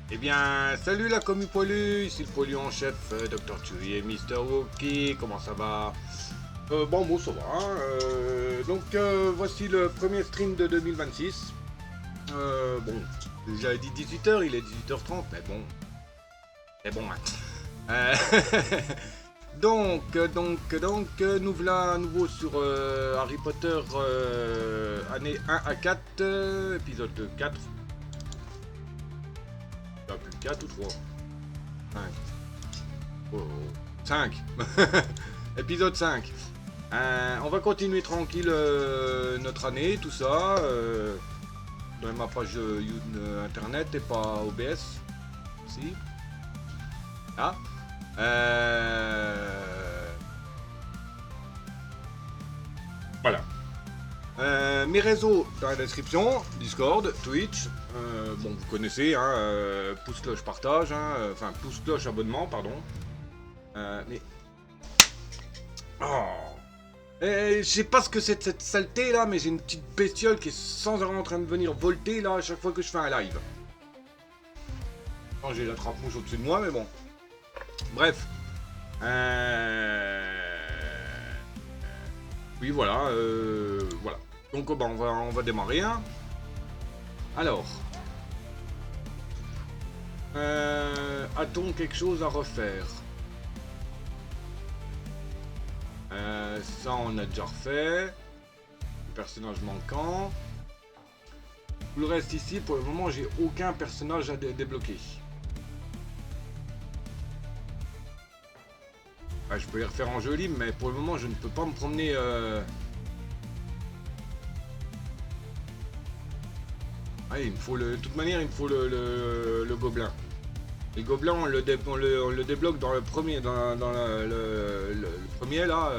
Eh bien, salut la commu poilu, ici le poilu en chef, Dr. Tui et Mister Wookie, comment ça va? Bon, moi ça va, hein, voici le premier stream de 2026. Bon, j'avais dit 18h, il est 18h30, mais bon, c'est bon, hein. Euh, nous voilà à nouveau sur Harry Potter, année 1 à 4, épisode 4. Plus 4 ou 3? 5. Oh, 5. Épisode 5. On va continuer tranquille notre année, tout ça. Dans ma page internet et pas OBS. Si. Ah. Voilà. Mes réseaux dans la description, Discord, Twitch, bon vous connaissez, hein, pouce cloche partage, hein, enfin pouce cloche abonnement, pardon. Mais... Oh. Je sais pas ce que c'est de cette saleté là, mais j'ai une petite bestiole qui est sans arrêt en train de venir volter là à chaque fois que je fais un live. Oh, j'ai la trappe-mouche au-dessus de moi, mais bon. Bref. Oui, voilà. Voilà. Donc, bah, on va démarrer. Hein. Alors. A-t-on quelque chose à refaire? Ça, on a déjà refait. Personnage manquant. Tout le reste ici, pour le moment, j'ai aucun personnage à débloquer. Ouais, je peux les refaire en jeu libre, mais pour le moment, je ne peux pas me promener... Ah, il me faut de toute manière, il me faut le gobelin. Et le gobelin, on le débloque dans le premier, dans le premier là.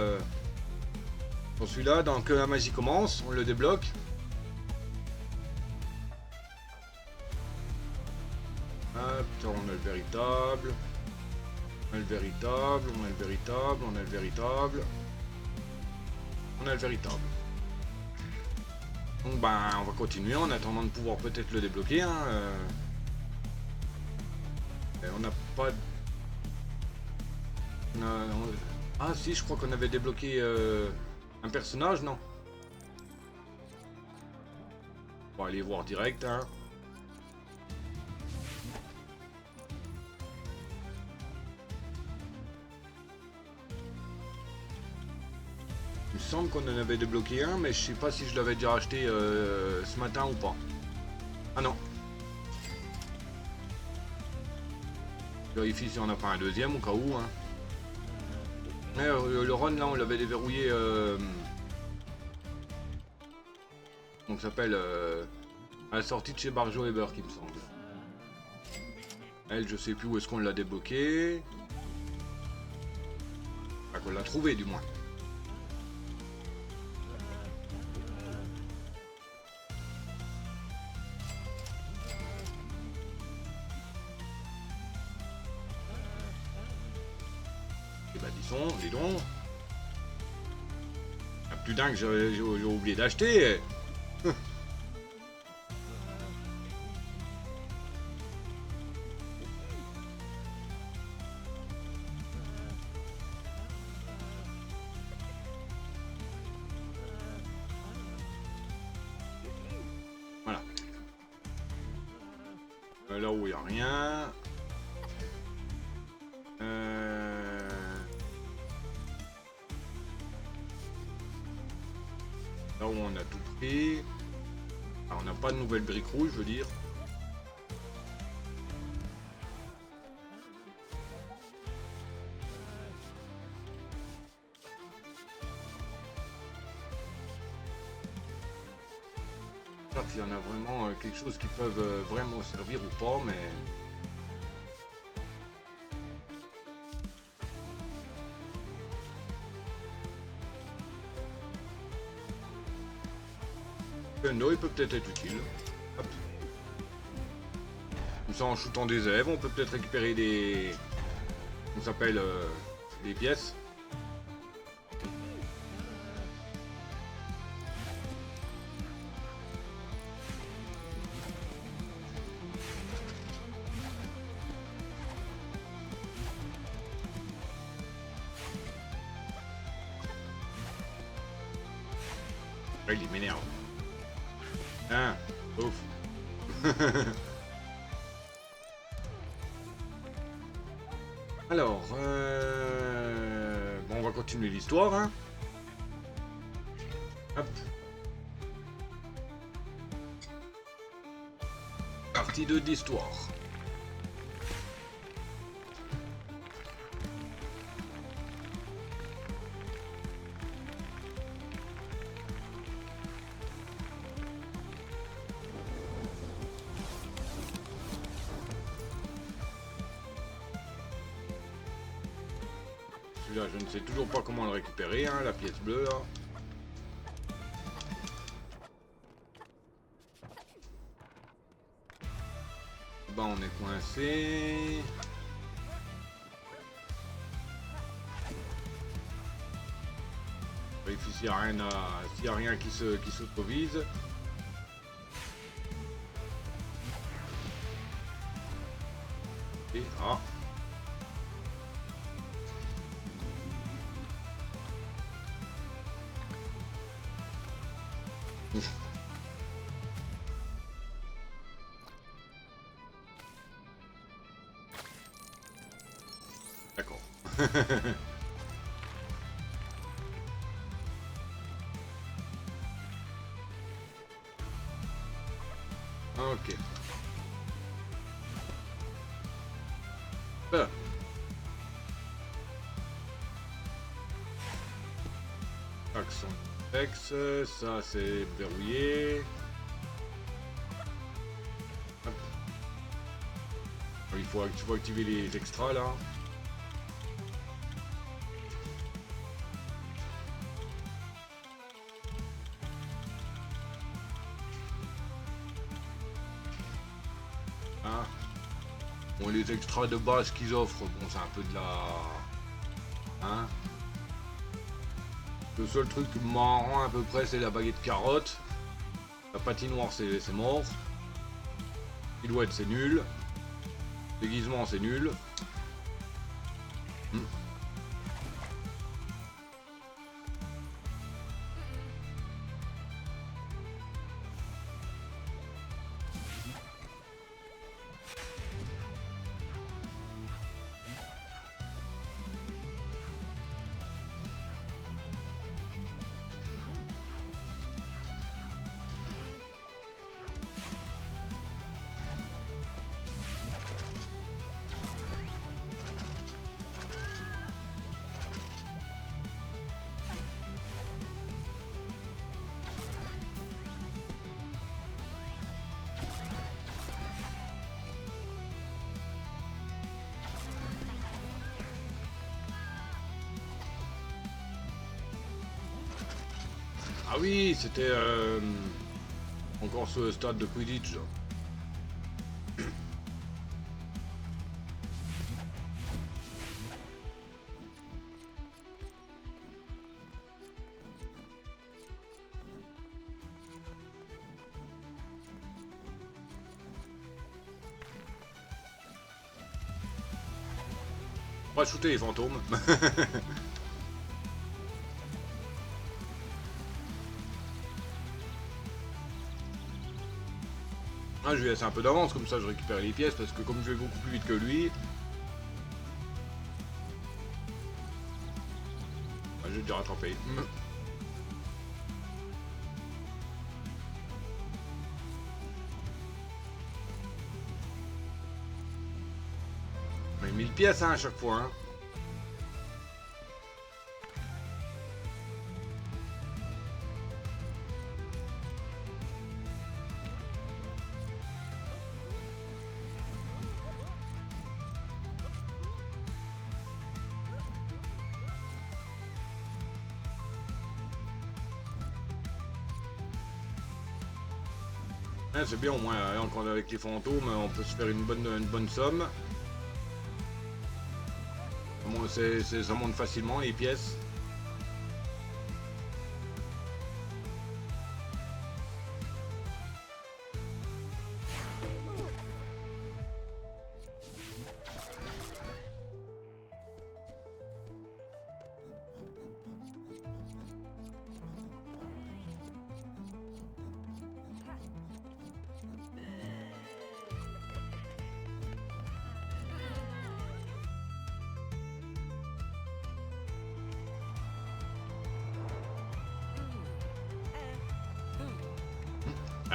Dans celui-là, dans que la magie commence, on le débloque. Hop, on a le véritable. On a le véritable, on a le véritable, on a le véritable. On a le véritable. Donc ben, on va continuer en attendant de pouvoir peut-être le débloquer. Hein, on n'a pas... Ah si, je crois qu'on avait débloqué un personnage, non? On va aller voir direct. Hein. Il me semble qu'on en avait débloqué un, mais je sais pas si je l'avais déjà acheté ce matin ou pas. Ah non. Je vérifie si on n'a pas un deuxième au cas où. Hein. Le run là, on l'avait déverrouillé. Donc ça s'appelle à la sortie de chez Barjo Eber, qui me semble. Elle, je sais plus où est-ce qu'on l'a débloqué. Enfin, qu'on l'a trouvé du moins. Et bah dis donc. Ah, plus dingue, j'ai oublié d'acheter. Voilà. Là où il n'y a rien. Là où on a tout pris. Alors, on n'a pas de nouvelle brique rouge, je veux dire. S'il y en a vraiment quelque chose qui peuvent vraiment servir ou pas, mais... No, il peut peut-être être utile. Hop. Comme ça, en shootant des élèves, on peut peut-être récupérer des... On s'appelle des pièces. Ah, il m'énerve. Hein, ouf. Alors, bon, on va continuer l'histoire, hein. Hop. Partie 2 d'histoire. Celui-là, je ne sais toujours pas comment le récupérer, hein, la pièce bleue, là. Bah, on est coincé. Vérifie s'il n'y a rien, s'il y a rien qui s'autovise. Et ah. D'accord. Ok. Voilà. Accent texte, ça c'est verrouillé. Hop. Il faut activer les extras là. Hein. Bon, les extras de base qu'ils offrent, bon, c'est un peu de la... Hein. Le seul truc marrant à peu près, c'est la baguette carotte. La patinoire, c'est mort. Silhouette, c'est nul. Déguisement, c'est nul. Ah oui, c'était encore ce stade de Quidditch. On va shooter les fantômes. Ah, je lui laisse un peu d'avance, comme ça je récupère les pièces, parce que comme je vais beaucoup plus vite que lui... Ah, je vais déjà rattraper. Mais 1000 pièces hein, à chaque fois. Hein. Ouais, c'est bien au moins, hein, quand avec les fantômes, on peut se faire une bonne somme. Ça monte facilement les pièces.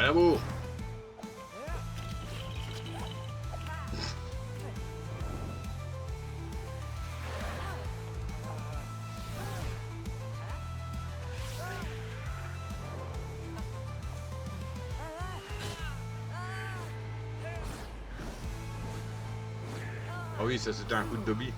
À la bourre. Ah oui, ça c'était un coup de Dobby.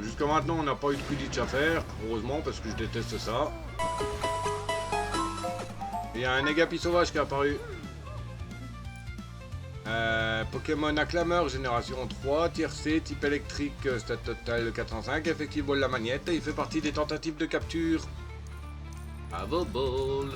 Jusqu'à maintenant, on n'a pas eu de Quidditch à faire, heureusement, parce que je déteste ça. Il y a un Agapi sauvage qui est apparu. Pokémon acclameur, génération 3, tier C, type électrique, stat total 405, effective ball la magnette, il fait partie des tentatives de capture. Bravo ball.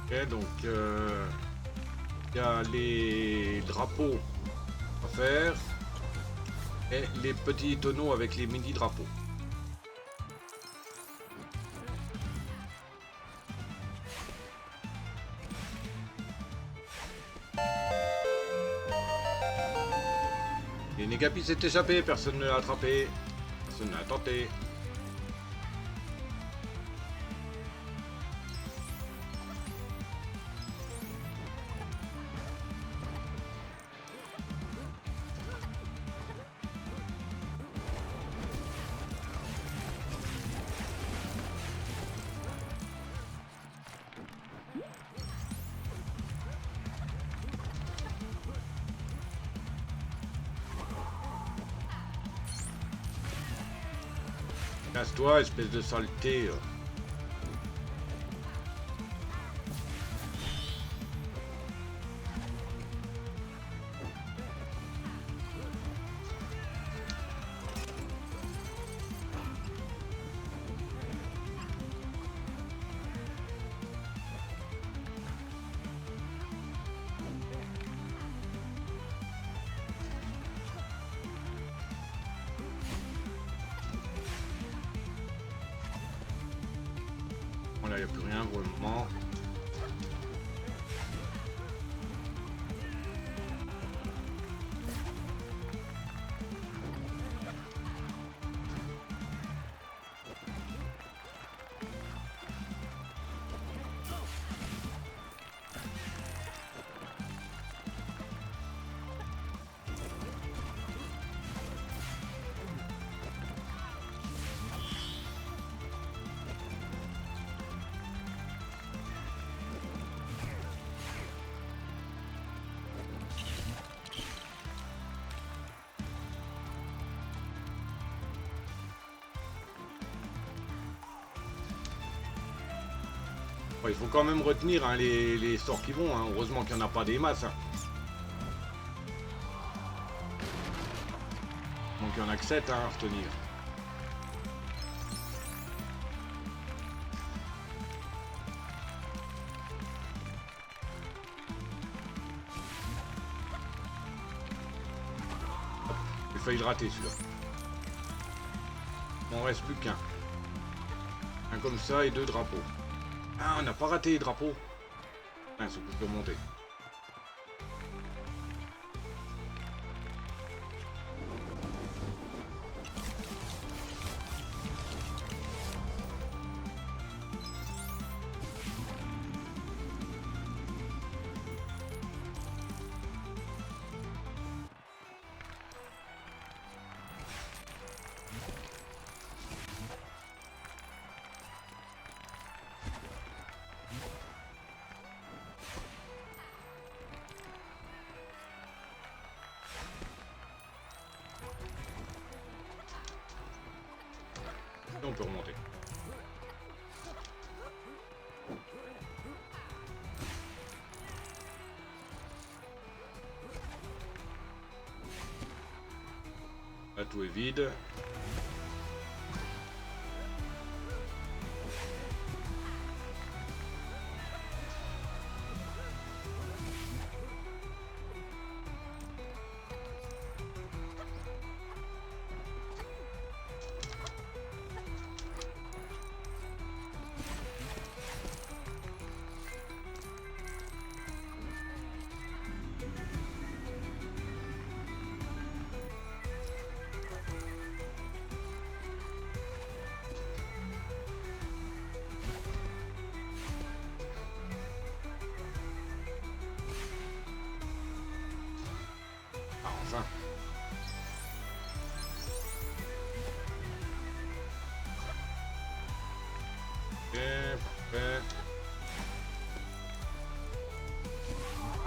Ok, donc il y a les drapeaux à faire et les petits tonneaux avec les mini drapeaux. Et Negapi s'est échappé, personne ne l'a attrapé, personne ne l'a tenté. Casse-toi, espèce de saleté. Bon, là, il n'y a plus rien pour le moment. Bon, il faut quand même retenir hein, les sorts qui vont, hein. Heureusement qu'il n'y en a pas des masses. Hein. Donc il y en a que 7 hein, à retenir. J'ai failli le rater celui-là. On reste plus qu'un. Un comme ça et 2 drapeaux. Ah, on n'a pas raté les drapeaux. Ah, c'est plus de monter. Et on peut remonter. Là, tout est vide. Ah, enfin. Ok, parfait.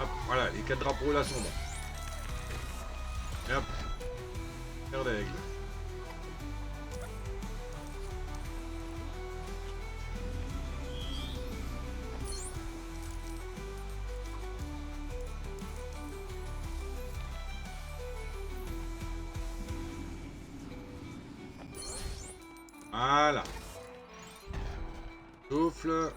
Hop, voilà, les 4 drapeaux là sont bons. Et hop, paire d'aigle. Voilà. Souffle.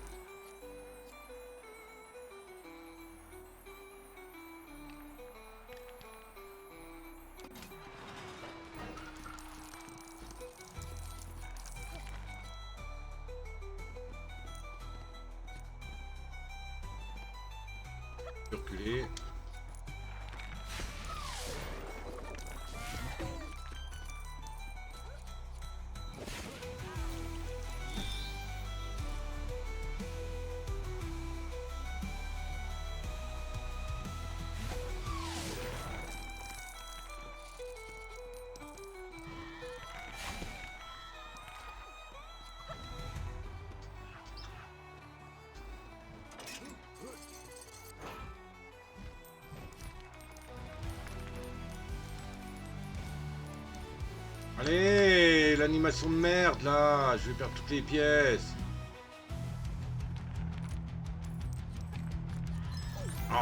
Reculer. Allez, l'animation de merde là, je vais perdre toutes les pièces. Oh.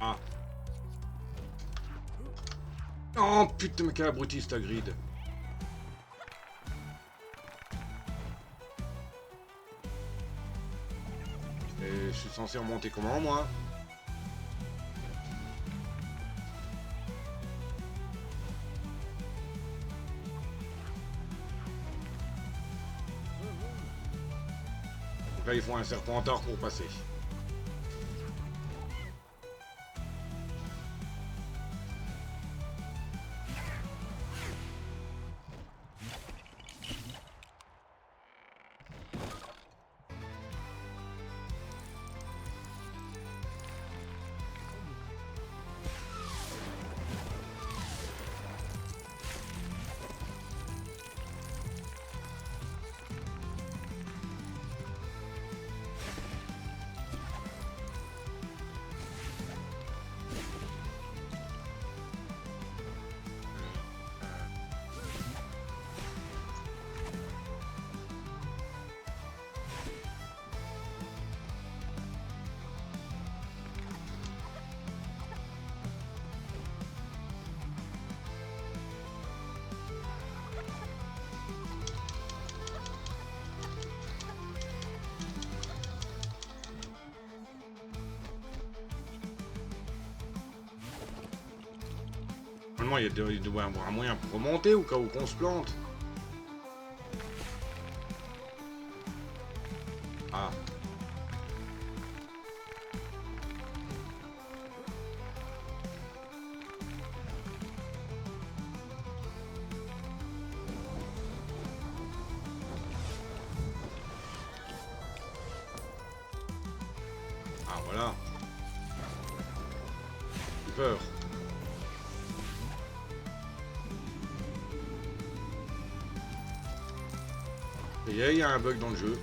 Ah. Oh putain, mais quel abruti ta grid. Et je suis censé remonter comment moi? Donc là ils font un serpentard pour passer. Normalement, il doit y avoir un moyen pour remonter au cas où qu'on se plante. Ah. Voilà. J'ai peur. Et il y a un bug dans le jeu.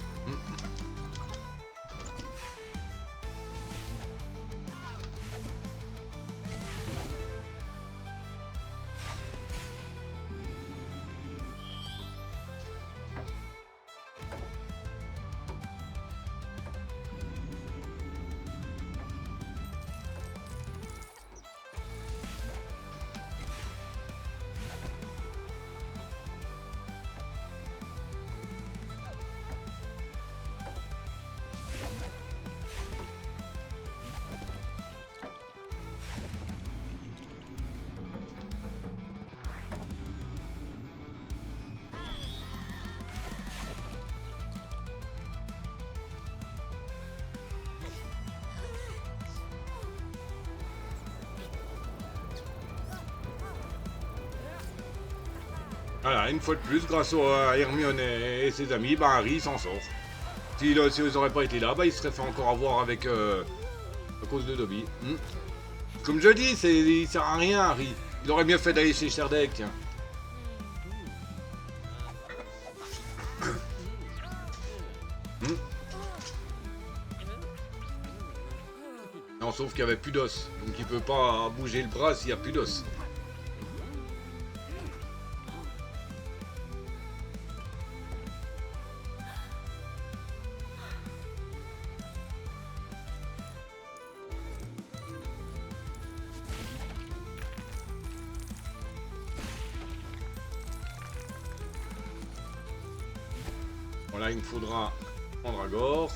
Voilà, une fois de plus, grâce à Hermione et ses amis, bah Harry s'en sort. Si ils n'auraient pas été là, bah il se serait fait encore avoir avec à cause de Dobby. Comme je dis, il sert à rien Harry. Il aurait bien fait d'aller chez Sherdek, tiens. Non, sauf qu'il n'y avait plus d'os. Donc il peut pas bouger le bras s'il n'y a plus d'os. Voilà, il me faudra Mandragore.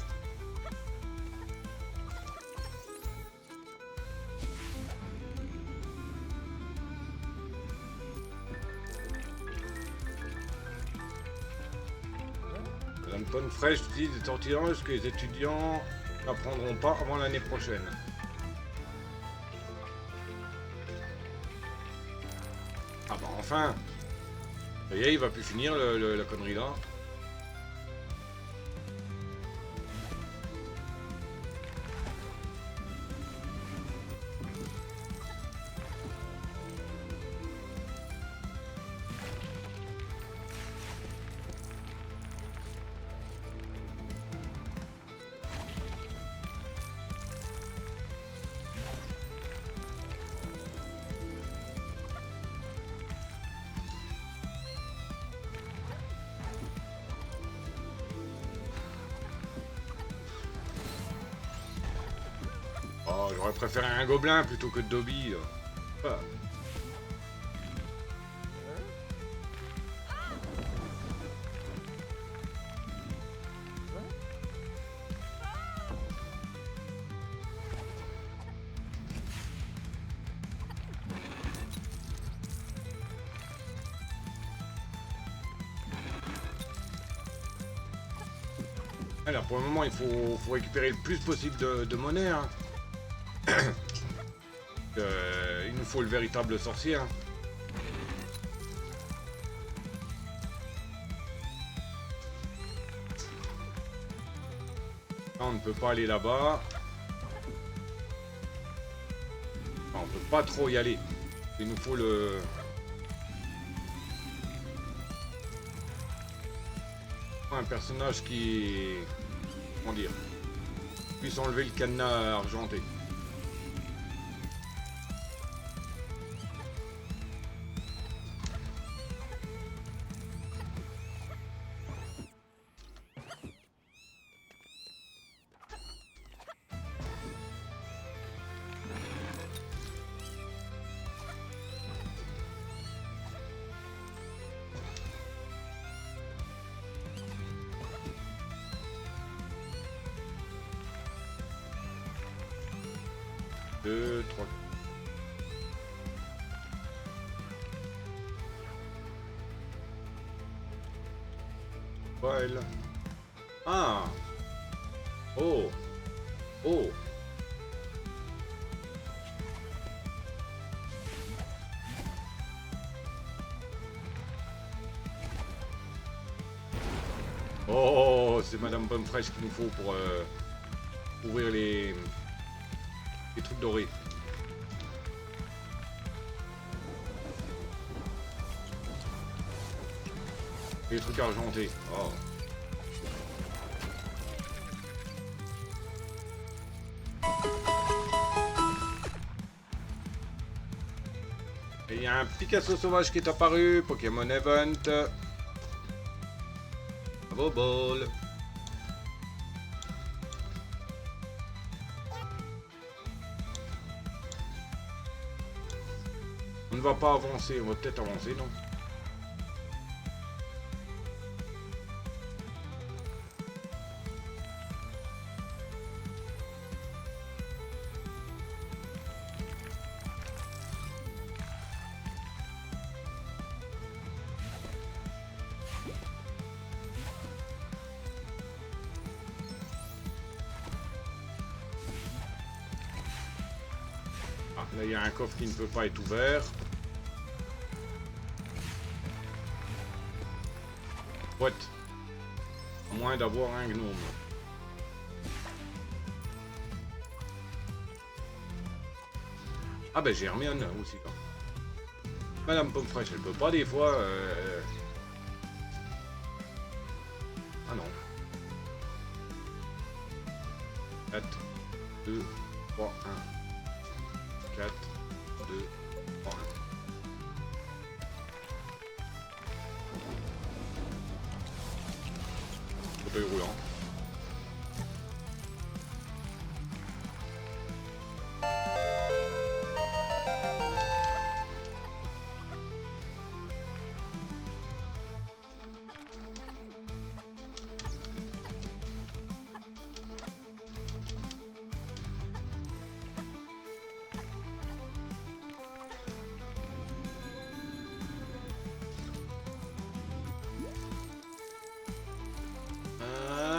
Madame Tonne fraîche utilise des tortillanges que les étudiants n'apprendront pas avant l'année prochaine. Ah bah enfin! Ça y est, il va plus finir la connerie là. Oh, j'aurais préféré un gobelin plutôt que de Dobby. Ah. Alors pour le moment il faut récupérer le plus possible de monnaie. Hein. Il nous faut le véritable sorcier. Hein. Là, on ne peut pas aller là-bas. On peut pas trop y aller. Il nous faut le... un personnage qui... comment dire, puisse enlever le cadenas argenté. Deux, trois. Pas elle. Ah. Oh. Oh. Oh, c'est Madame Pomme Fraîche qu'il nous faut pour ouvrir des trucs dorés. Des trucs argentés. Oh. Et il y a un Picasso sauvage qui est apparu. Pokémon Event. Bravo ball. On ne va pas avancer. On va peut-être avancer, non? Ah, là, il y a un coffre qui ne peut pas être ouvert. What? À moins d'avoir un gnome. Ah ben j'ai Hermione aussi là. Madame Pomme Fraîche, elle peut pas des fois... Ah non. 4, 2, 3, 1. 4, 2, 3, 1. Fauteuil roulant.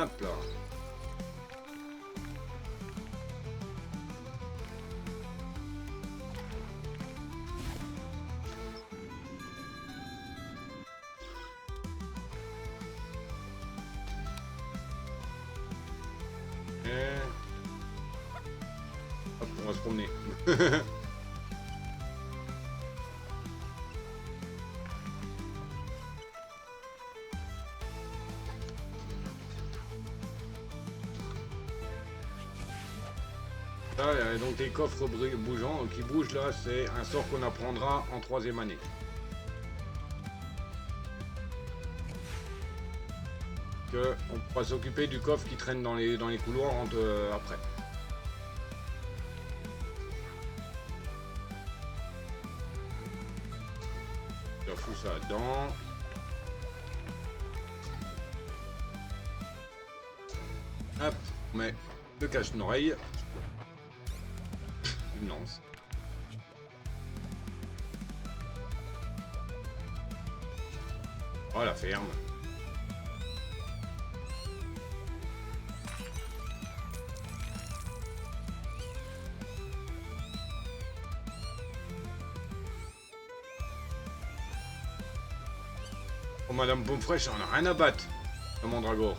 Hop là. Et... hop, on va se promener. Là, donc les coffres bougeants qui bougent là, c'est un sort qu'on apprendra en 3e année. Que on pourra s'occuper du coffre qui traîne dans les couloirs après. Je fous ça dedans. Hop, on met le cache-noreille. Une lance. Oh la ferme. Oh Madame Pomme Fraîche, on a rien à battre. Le Mandragore.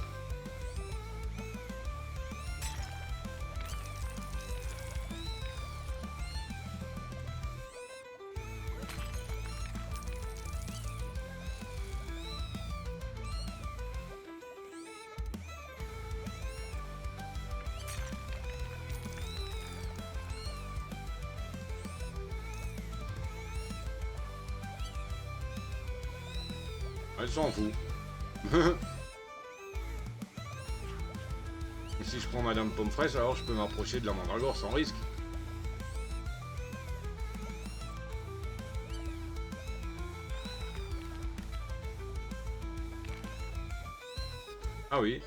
Elle s'en fout. Et si je prends Madame Pomme Fraîche, alors je peux m'approcher de la Mandragore sans risque. Ah oui.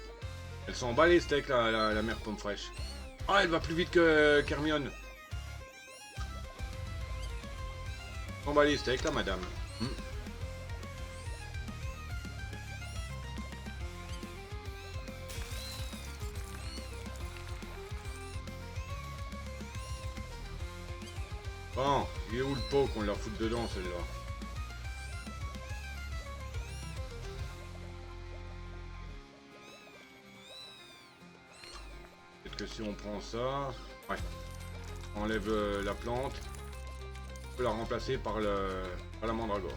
Elle s'en bat les steaks, la mère Pomme Fraîche. Ah, elle va plus vite qu'Hermione. S'en bat les steaks, la madame. Bon, il est où le pot qu'on leur fout dedans, celle-là? Peut-être que si on prend ça... Ouais. On enlève la plante. On peut la remplacer par la mandragore.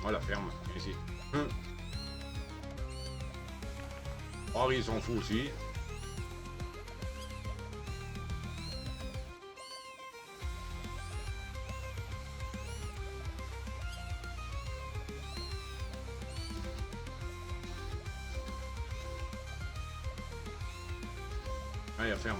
Oh la ferme, ici. Harry il s'en fout aussi. Ah, il y a ferme.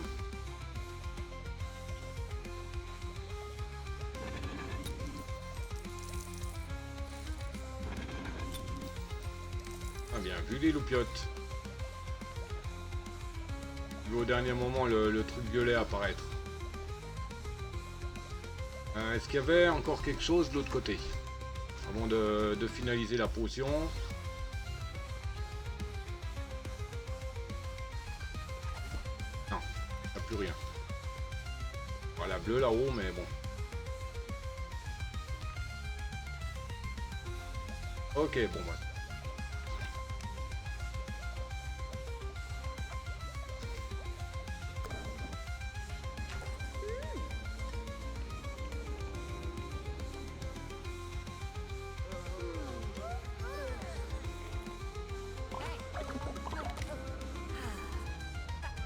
Ah, bien vu les loupiottes. Au dernier moment, le truc violet apparaître. Est-ce qu'il y avait encore quelque chose de l'autre côté? Avant de finaliser la potion. Non, il n'y a plus rien. Voilà, bleu là-haut, mais bon. Ok, bon, bah.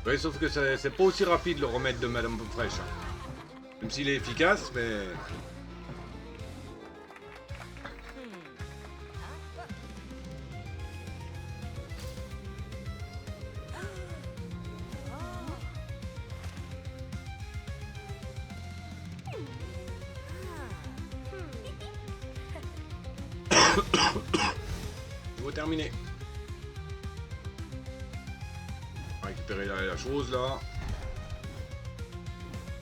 Oui, sauf que c'est pas aussi rapide le remède de Madame Fraîche. Même s'il est efficace, mais... Niveau terminé. On va récupérer la chose là.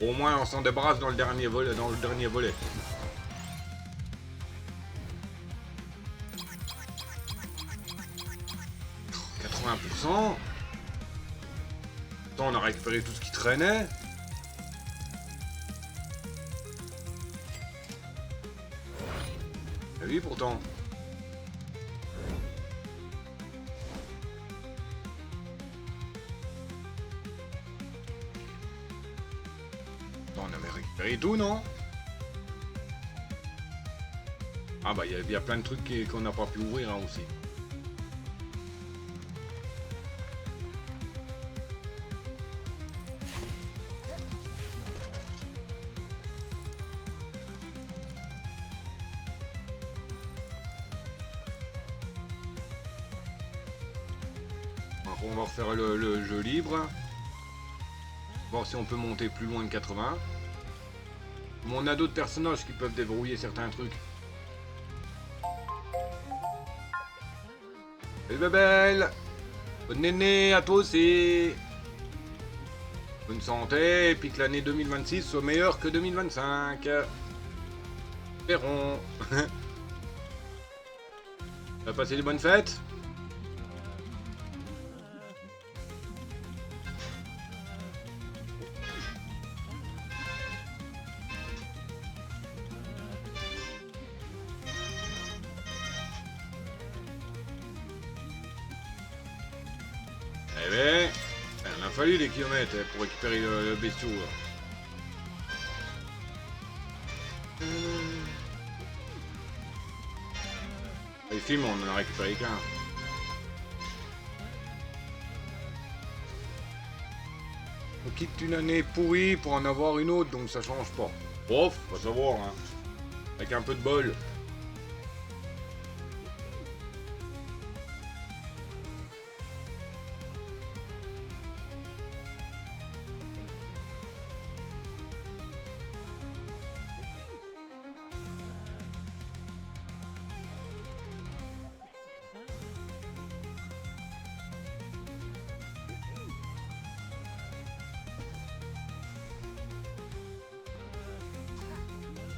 Au moins on s'en débarrasse dans le dernier volet. 80%. Attends, on a récupéré tout ce qui traînait. Ah oui, pourtant. Attends, on avait récupéré tout, non? Ah bah, il y a plein de trucs qu'on n'a pas pu ouvrir hein, aussi. On va refaire le jeu libre. Voir si on peut monter plus loin de 80. Mais on a d'autres personnages qui peuvent déverrouiller certains trucs. Salut Babel! Bonne néné à toi aussi! Bonne santé, et puis que l'année 2026 soit meilleure que 2025. Espérons. Tu vas passer des bonnes fêtes? Eh ben, il en a fallu des kilomètres pour récupérer le bestiau. Les films, on en a récupéré qu'un. On quitte une année pourrie pour en avoir une autre, donc ça change pas. Bof, va savoir, hein. Avec un peu de bol.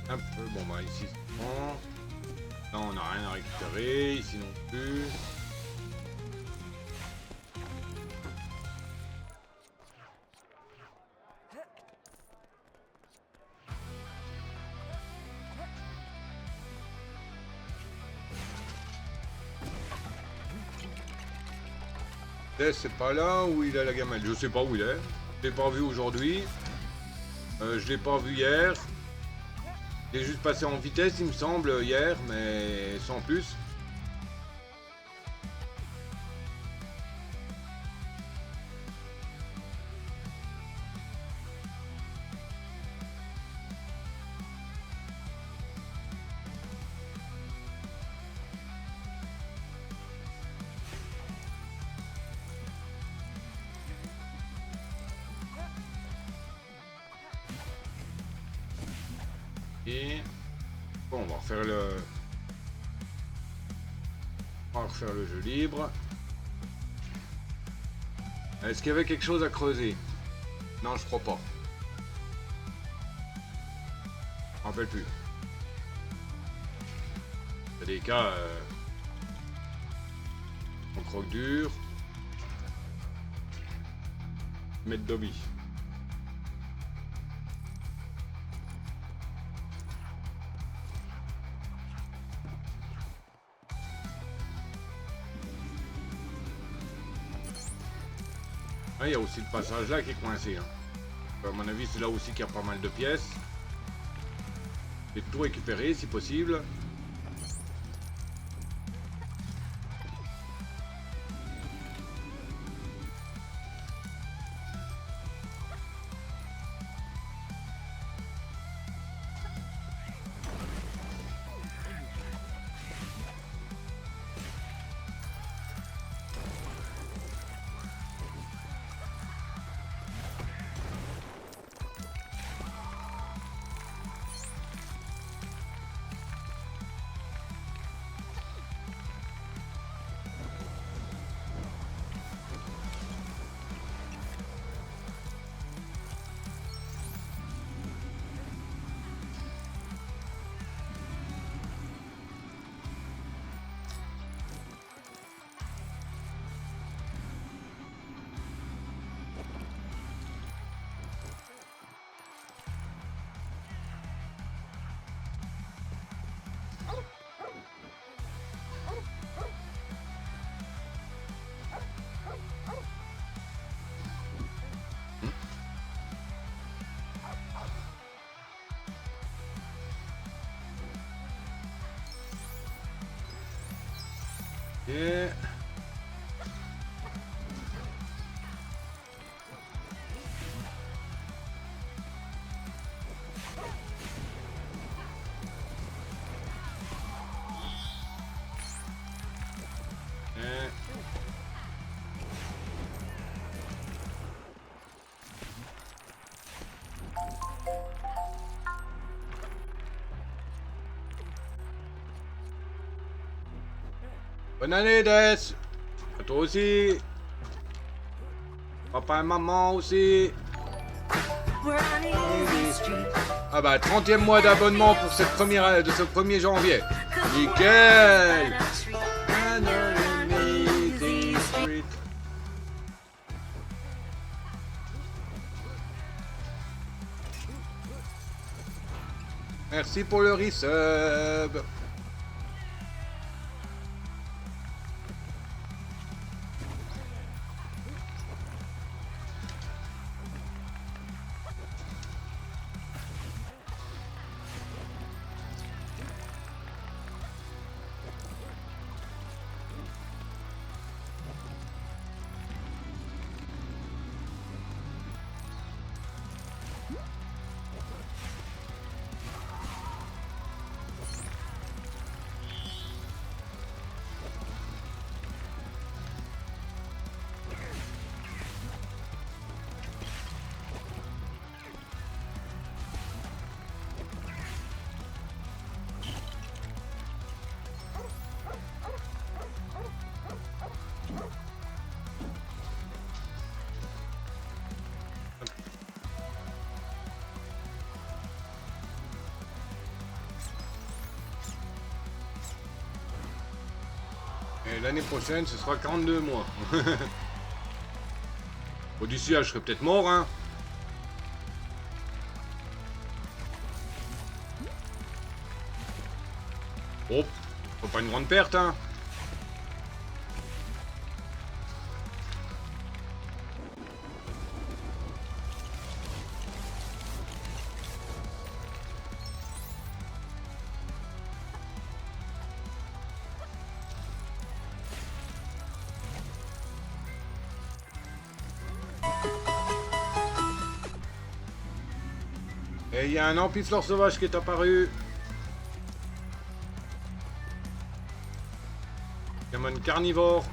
Un peu, bon bah ici c'est bon. Là on n'a rien à récupérer, ici non plus. C'est pas là où il a la gamelle. Je sais pas où il est. Je l'ai pas vu aujourd'hui. Je l'ai pas vu hier. Il est juste passé en vitesse, il me semble, hier, mais sans plus. Et bon, on va refaire le jeu libre. Est-ce qu'il y avait quelque chose à creuser? Non, je crois pas. Je me rappelle plus. Il y a des cas on croque dur. Mettre Dobby. Ah, il y a aussi le passage là qui est coincé. Hein. À mon avis, c'est là aussi qu'il y a pas mal de pièces. Et tout récupérer si possible. Et... Bonne année, Des! À toi aussi! Papa et maman aussi! Ah bah, 30e mois d'abonnement pour cette première, de ce 1er janvier. Nickel! Merci pour le resub! Et l'année prochaine, ce sera 42 mois. Bon, d'ici là, je serai peut-être mort, hein. Oh, pas une grande perte, hein. il y a un ampiflore sauvage qui est apparu. Pokémon carnivore.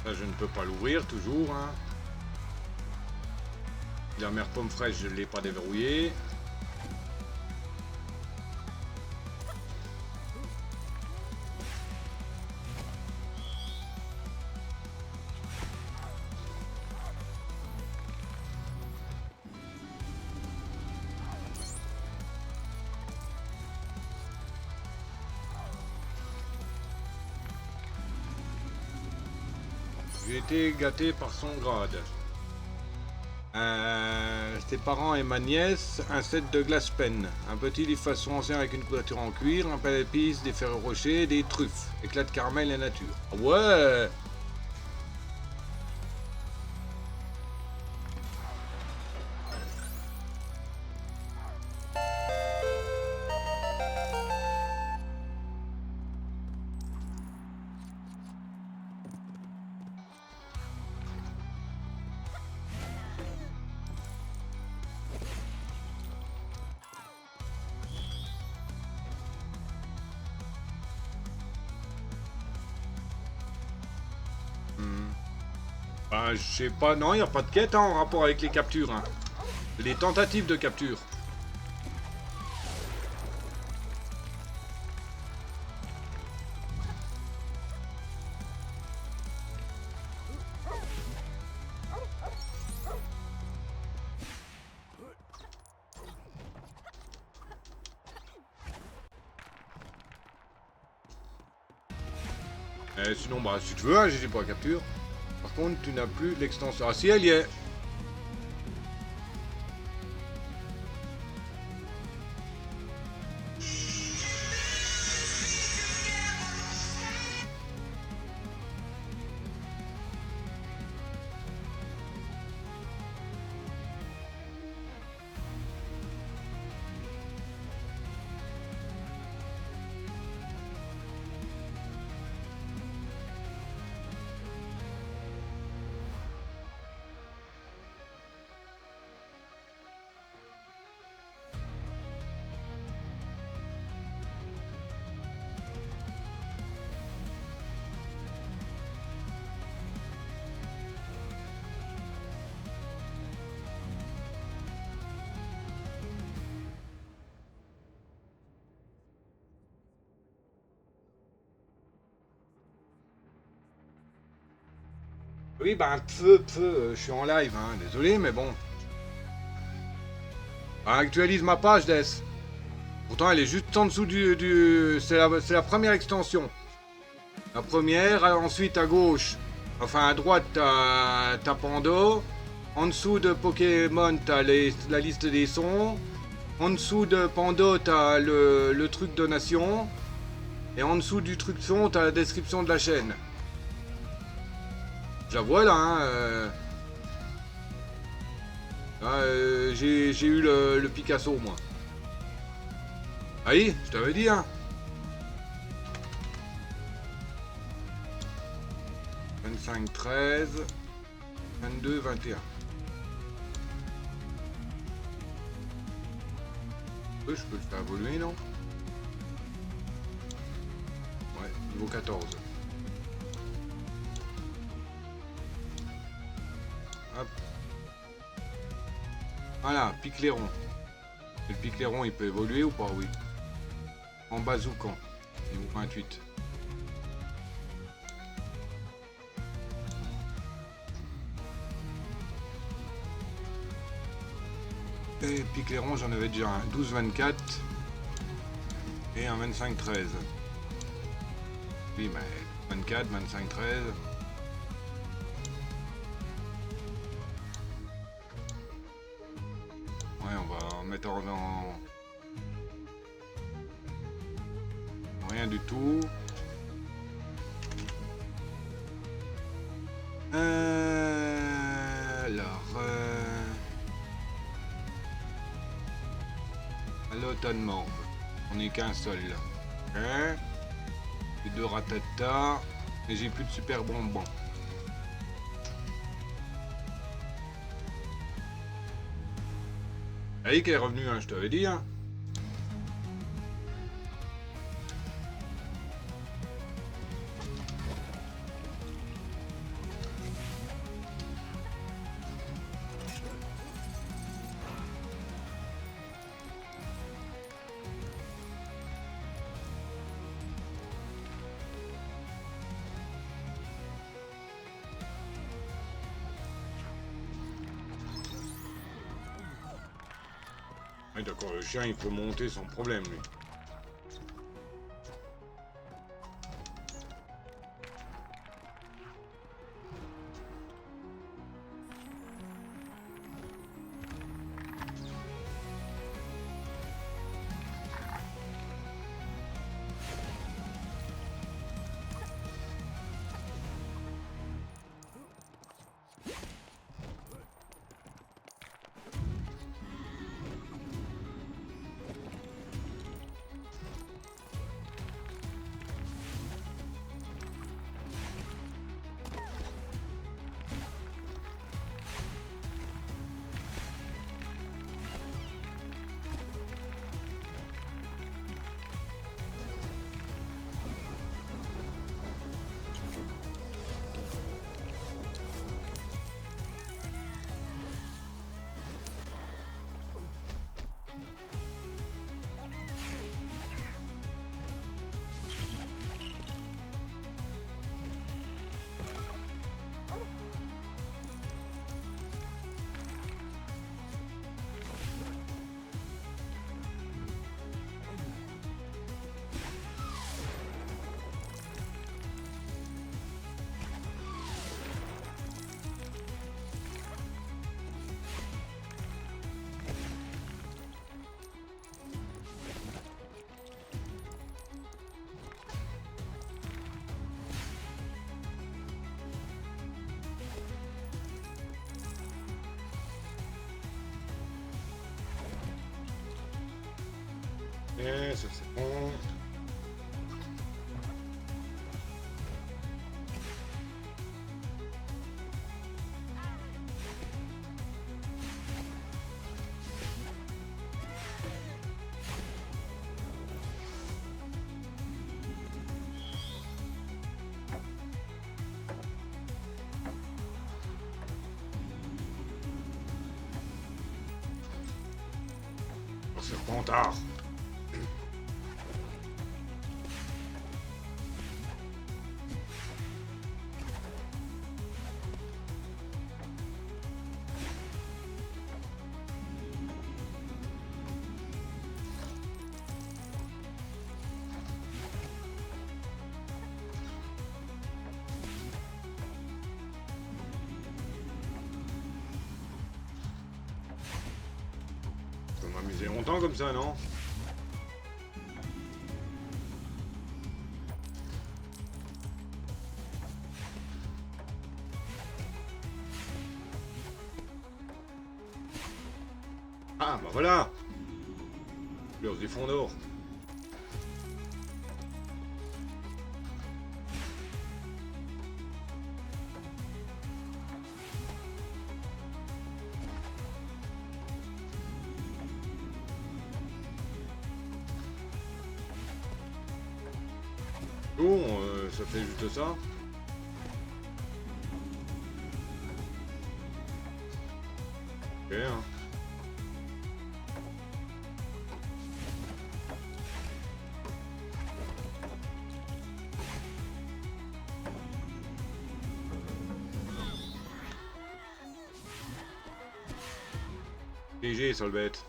Là, je ne peux pas l'ouvrir toujours. Hein. La mère pomme fraîche, je ne l'ai pas déverrouillée. J'ai été gâté par son grade. Ses parents et ma nièce, un set de glace pen, un petit livre façon ancien avec une couverture en cuir, un pain d'épices, des ferrero rochers, des truffes, éclat de caramel et nature. Ah ouais! Ben, je sais pas, non, il n'y a pas de quête hein, en rapport avec les captures. Hein. Les tentatives de capture. Sinon, bah, si tu veux, hein, j'ai pas la capture. Par contre, tu n'as plus l'extension. Ah si, elle y est. Oui, ben, je suis en live, hein, désolé, mais bon. Ben, actualise ma page, Des. Pourtant, elle est juste en dessous c'est la première extension. La première, ensuite à gauche, enfin à droite, t'as Pando. En dessous de Pokémon, t'as la liste des sons. En dessous de Pando, t'as le truc donation. Et en dessous du truc son, t'as la description de la chaîne. Je la vois là, hein. J'ai eu le Picasso, moi. Ah oui, je t'avais dit, hein. 25, 13, 22, 21. Je peux le faire évoluer, non? Ouais, niveau 14. Hop. Voilà, Picléron. Le Picléron, il peut évoluer ou pas? Oui. En bazookan, niveau 28. Et Picléron, j'en avais déjà un 12-24 et un 25-13. Oui, mais 24, 25, 13. Ouais, on va en mettre rien du tout. À l'automne morbe. On n'est qu'un seul là. Hein? Les deux ratata. Mais j'ai plus de super bonbons. Allez, qu'elle est revenue, hein, je t'avais dit, hein. Ouais, d'accord, le chien il peut monter sans problème lui. Et ça c'est bon. Oh, serpentard. On va m'amuser longtemps comme ça, non? Ah, bah voilà! Fleurs du fond d'or. Bon, ça fait juste ça. Ok, hein. GG, sale bête.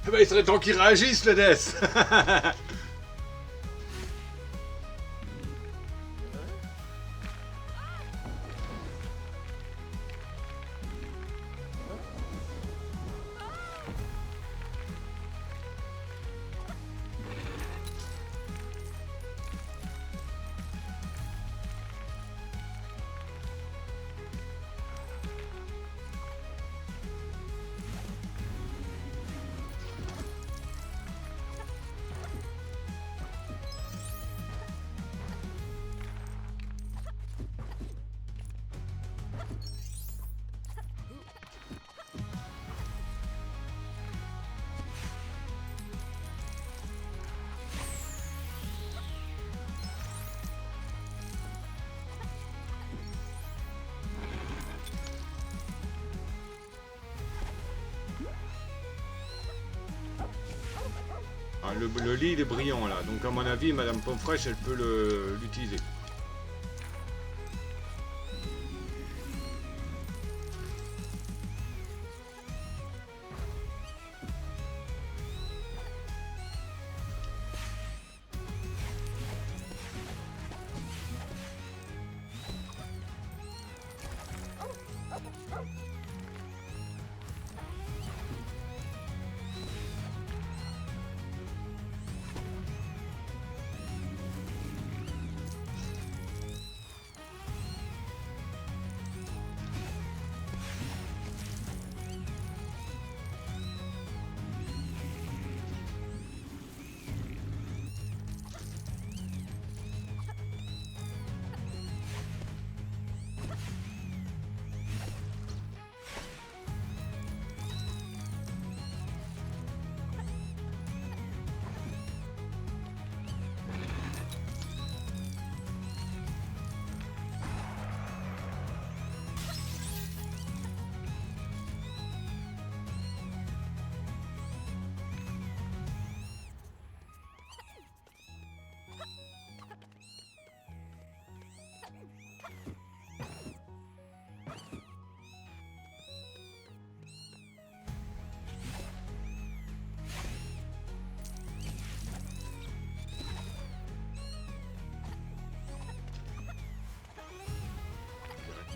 Eh ben, il serait temps qu'il réagisse, le Death. Ah, le lit il est brillant là, donc à mon avis Madame Pomme Fraîche elle peut l'utiliser.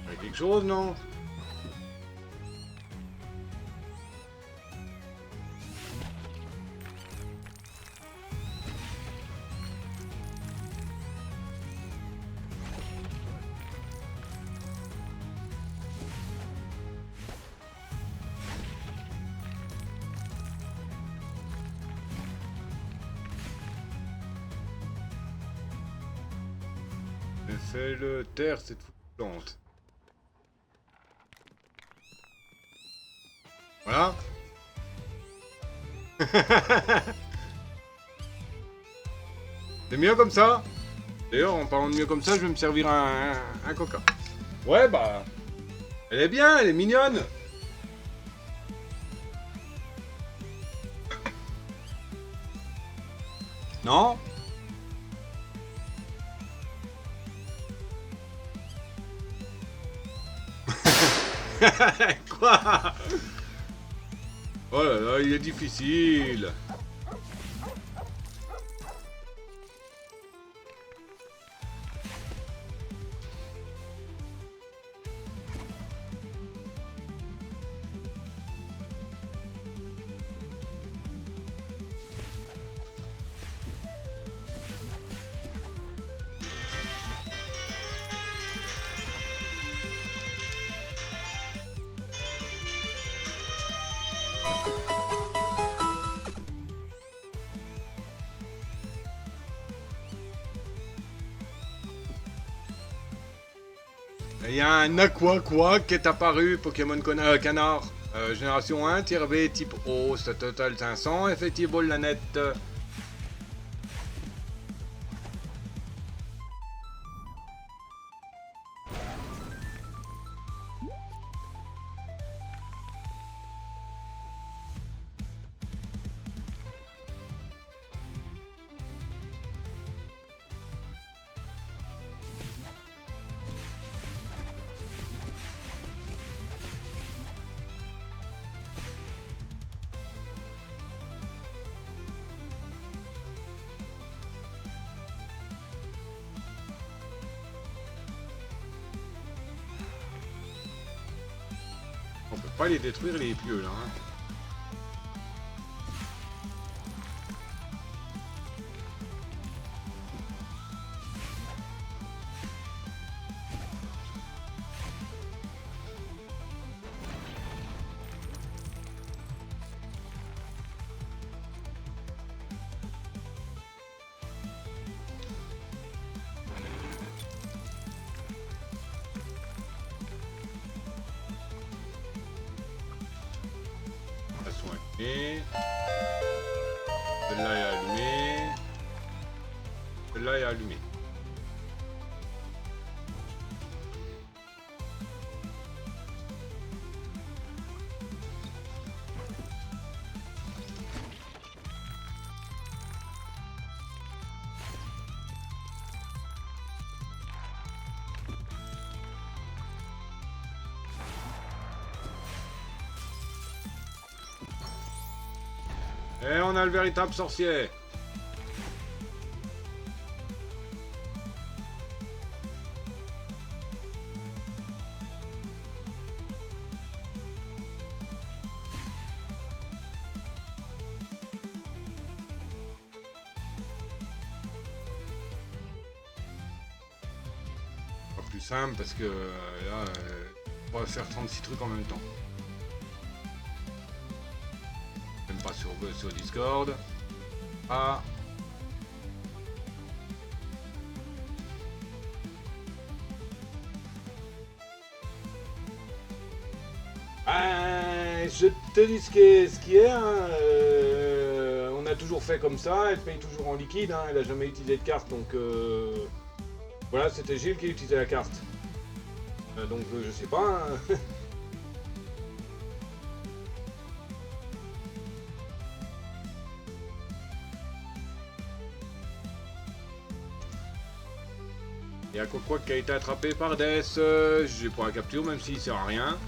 Il y a quelque chose, non? Fais-le taire cette plante. Voilà. C'est mieux comme ça. D'ailleurs, en parlant de mieux comme ça, je vais me servir un coca. Ouais, bah... Elle est bien, elle est mignonne. Non? Quoi? Oh là là, il est difficile. Il y a un Aqua quoi qui est apparu, Pokémon Canard. Génération 1, tir B, type O, ça total 500, effectivement la nette. pas les détruire les pieux là. Hein. Celle-là est allumée. Celle-là est allumée. Et on a le véritable sorcier. Pas plus simple parce que là, on va faire 36 trucs en même temps. Même pas sur Discord. Ah. Je te dis ce qui est hein, on a toujours fait comme ça, elle paye toujours en liquide, hein, elle a jamais utilisé de carte, donc voilà, c'était Gilles qui utilisait la carte. Donc je sais pas. Hein. Il y a quoi qui a été attrapé par Death, j'ai pas la capture même s'il sert à rien.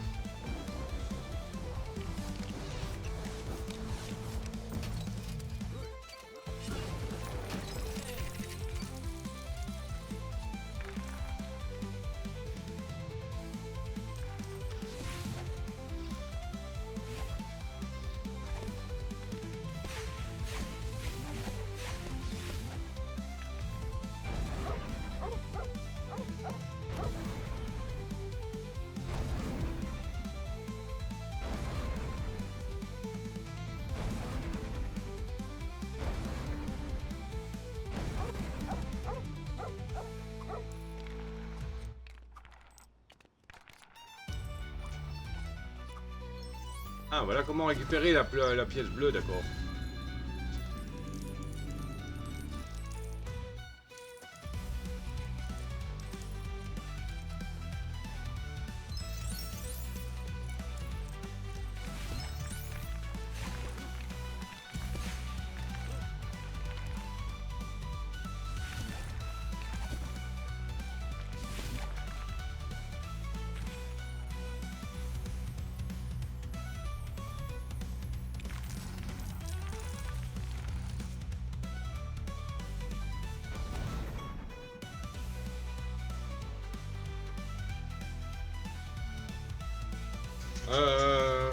Ah, voilà comment récupérer la pièce bleue, d'accord.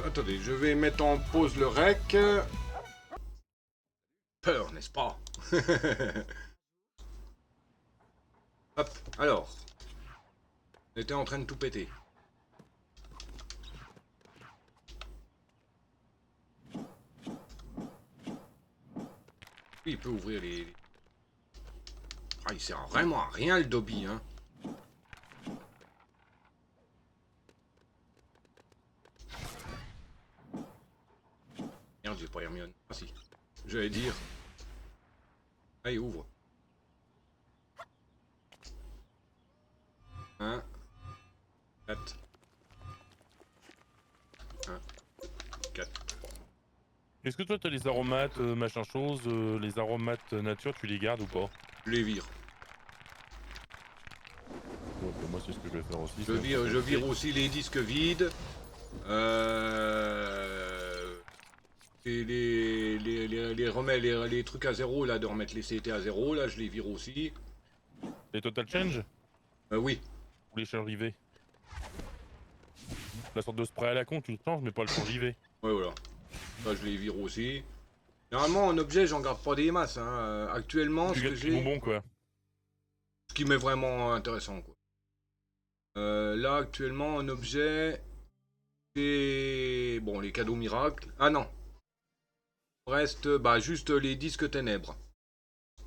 Attendez, je vais mettre en pause le rec. Peur, n'est-ce pas? Hop, alors. On était en train de tout péter. Oui, il peut ouvrir les... Ah, il sert vraiment à rien le Dobby, hein. Merde, j'ai pas Hermione. Ah si. J'allais dire. Allez, ouvre. 1, 4. 1, 4. Est-ce que toi t'as les aromates machin chose, les aromates nature, tu les gardes ou pas? Je les vire. Donc, moi c'est ce que je vais faire aussi. Je vire aussi les disques vides. Et les remets les trucs à zéro là, de remettre les CT à zéro là, je les vire aussi. Les total change? Oui. Ou les charges rivets? La sorte de spray à la con, tu le changes, mais pas le changivet. Ouais, voilà. Ça, je les vire aussi. Généralement, en objet, j'en garde pas des masses. Hein. Actuellement, Tu ce que gâtes tes j'ai, bonbons, quoi. ce qui m'est vraiment intéressant, quoi. Là, actuellement, en objet, j'ai... Bon, les cadeaux miracles. Ah non, reste bah, juste les disques ténèbres.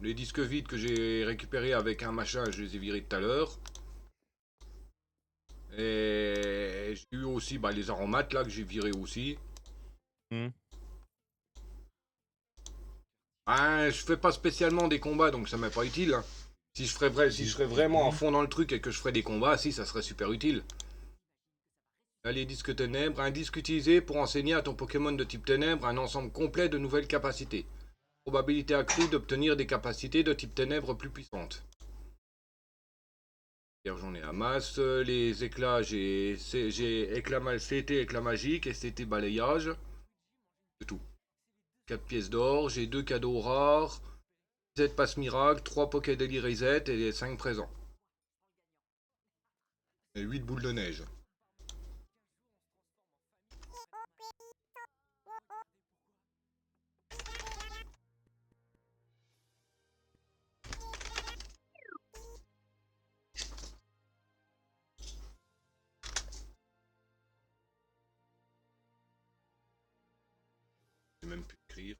Les disques vides que j'ai récupérés avec un machin, je les ai virés tout à l'heure. Et j'ai eu aussi bah, les aromates là que j'ai virés aussi. Hmm. Ah, je fais pas spécialement des combats donc ça m'est pas utile. Hein. Si je serais vraiment à fond dans le truc et que je ferais des combats, si ça serait super utile. Là, les disques ténèbres, un disque utilisé pour enseigner à ton Pokémon de type ténèbres un ensemble complet de nouvelles capacités. Probabilité accrue d'obtenir des capacités de type ténèbres plus puissantes. J'en ai la masse. Les éclats, j'ai CT, éclat magique, et CT balayage. C'est tout. 4 pièces d'or, j'ai 2 cadeaux rares, 7 passes miracle, 3 Poké Daily Reset et 5 présents. Et 8 boules de neige. J'ai même pu écrire.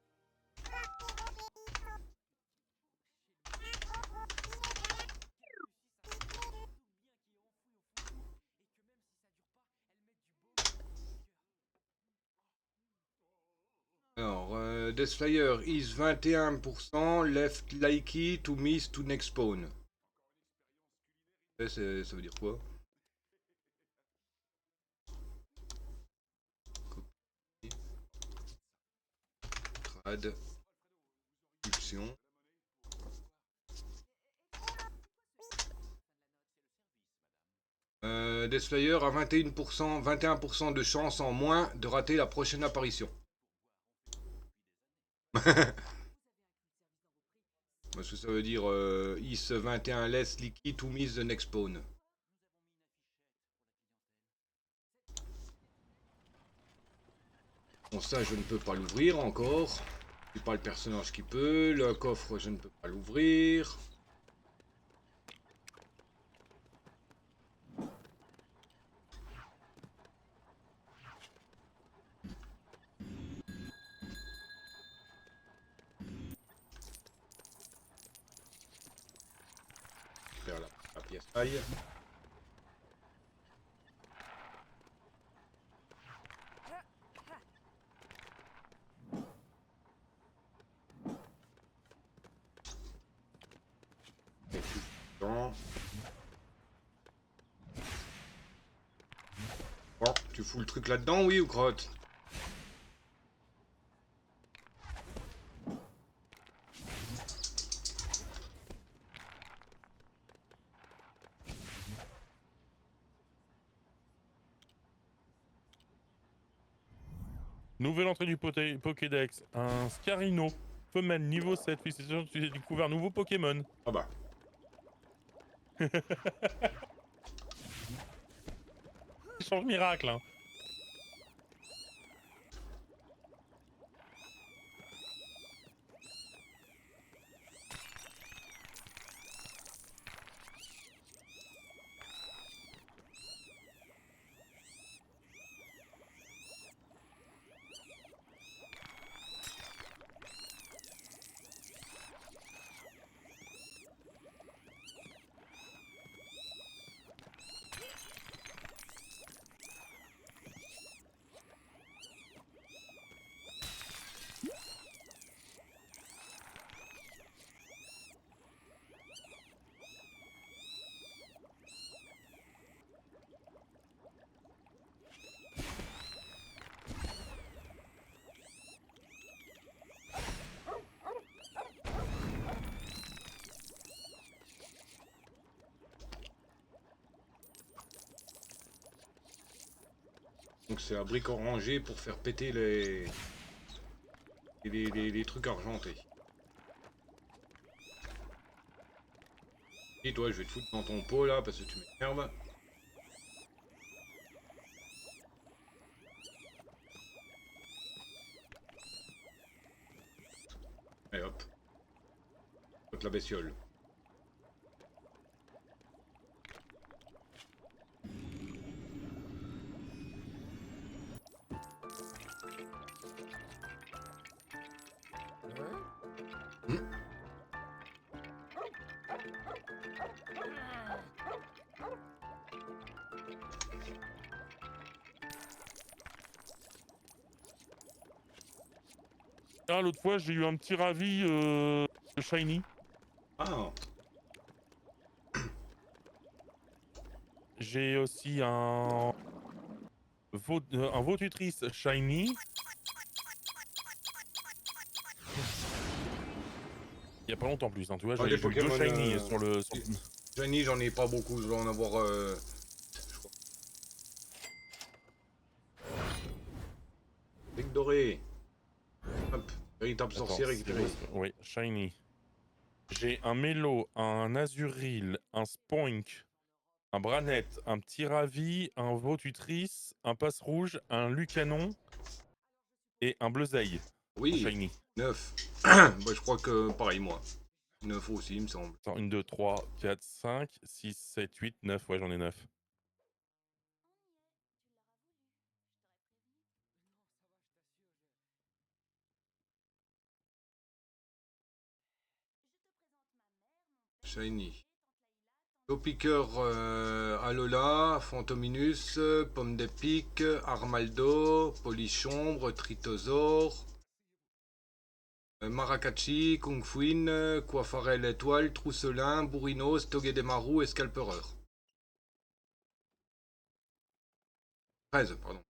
Alors, Deathflyer is 21%, left likely to miss to next spawn. Ça veut dire quoi? Copie, trad, option. Deathflyer a 21% de chance en moins de rater la prochaine apparition. Parce que ça veut dire is 21 less liquid to miss the next spawn. Bon, ça, je ne peux pas l'ouvrir encore. C'est pas le personnage qui peut. Le coffre, je ne peux pas l'ouvrir. Faire la pièce taille. Bon, tu fous le truc là-dedans, oui ou crotte? Nouvelle entrée du Pokédex. Un Scarino. Femelle niveau 7. Félicitations, tu as découvert un nouveau Pokémon. Ah bah. Échange miracle, hein. Donc c'est la brique orangée pour faire péter les trucs argentés. Et toi, je vais te foutre dans ton pot là parce que tu m'énerves. la bestiole. Ah, l'autre fois, j'ai eu un petit ravi shiny. Ah, J'ai aussi un Vaututrice shiny. Il y a pas longtemps en plus, hein, tu vois, ah, j'ai des eu deux Pokémon... shiny sur le... Shiny, j'en ai pas beaucoup, je dois en avoir... je crois. Brique dorée. Hop, véritable Attends, sorcier récupéré. oui, shiny. J'ai un Mélo, un Azuril, un Spoink, un Branette, un petit Ravi, un Vaututrice, un Passe Rouge, un Lucanon et un Bleuzeil en Oui, shiny. 9. Bah, je crois que pareil, moi. 9 aussi, il me semble. Attends, 1, 2, 3, 4, 5, 6, 7, 8, 9. Ouais, j'en ai 9. Shiny. Topiqueur Alola, Fantominus, Pomme d'épic, Armaldo, Polichombre, Tritosaure, Maracacci, Kung Fuin, Coiffarel Étoile, Trousselin, Bourrinos, Togedemaru et Scalpereur. 13, pardon.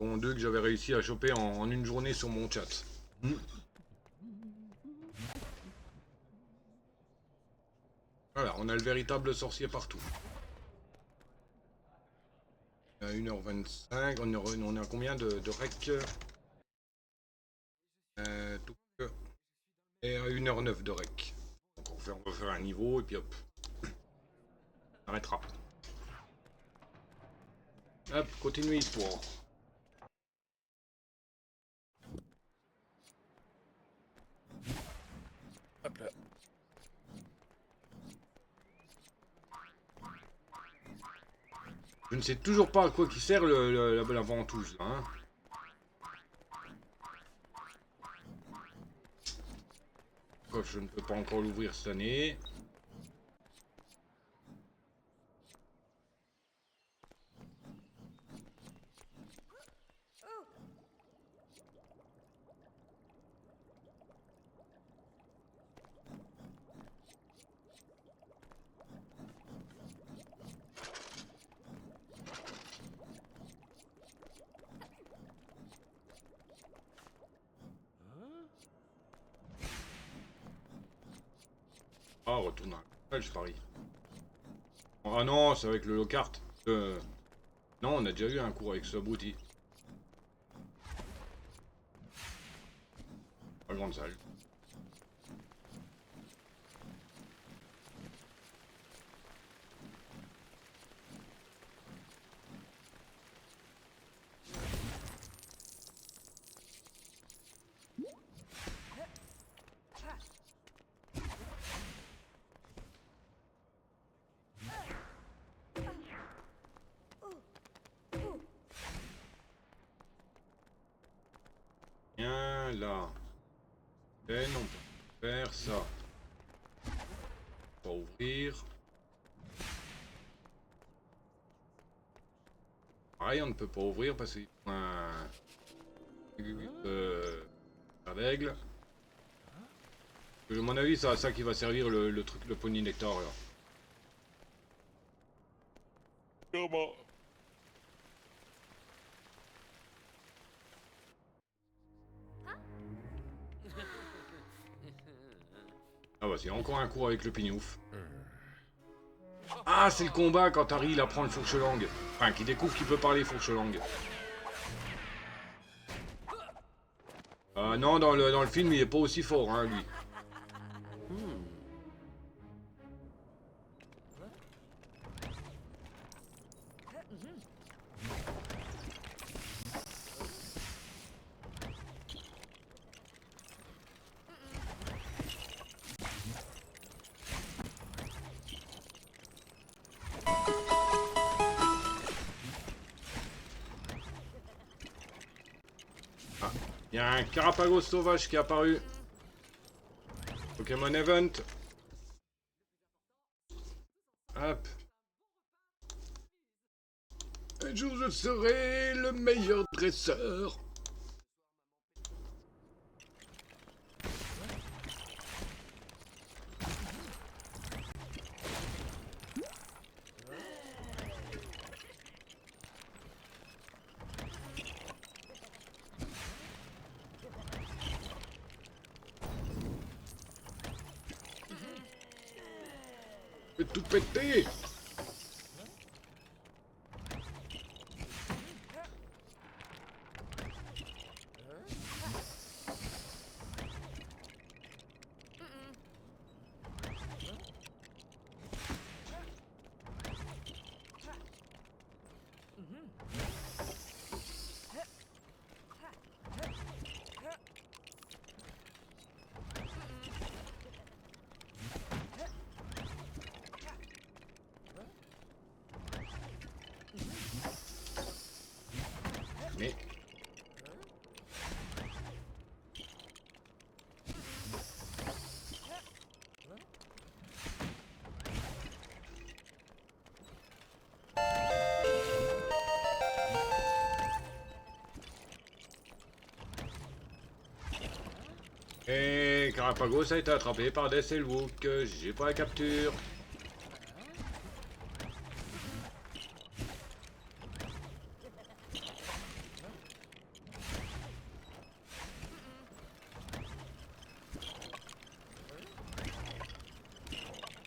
Bon, deux que j'avais réussi à choper en une journée sur mon chat. Voilà, on a le véritable sorcier partout. À 1h25, on est à combien de rec Et à 1h09 de rec. Donc on va faire un niveau et puis hop. On arrêtera. Hop, continue histoire. Hop là. Je ne sais toujours pas à quoi qui sert la ventouse là. Hein. Coffre, je ne peux pas encore l'ouvrir cette année. Ah, retourne à la je parie. Ah non, c'est avec le Lockhart. Non, on a déjà eu un cours avec ce abruti. Pas grande salle. Viens là. Et on peut faire ça. Pas ouvrir. Pareil, on ne peut pas ouvrir parce qu'il faut un d'aigle. À mon avis, c'est à ça qui va servir le truc, le pony nectar là. Comment? Ah bah c'est encore un cours avec le pignouf. Ah c'est le combat quand Harry il apprend le fourche-langue. Enfin qu'il découvre qu'il peut parler fourche-langue. Non dans le film il est pas aussi fort hein lui. Il y a un Carapagos sauvage qui est apparu. Pokémon Event. Hop. Un jour je serai le meilleur dresseur. Je vais tout péter. Mais... Et Carapagos a été attrapé par des Selwook. J'ai pas la capture.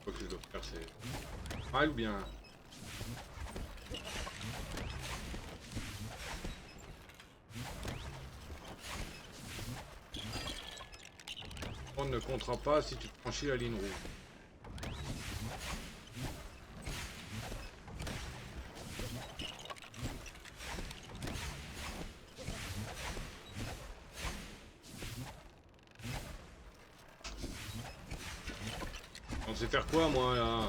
Quoi que je dois faire, c'est... mal ou bien... On ne comptera pas si tu franchis la ligne rouge. On sait faire quoi moi là?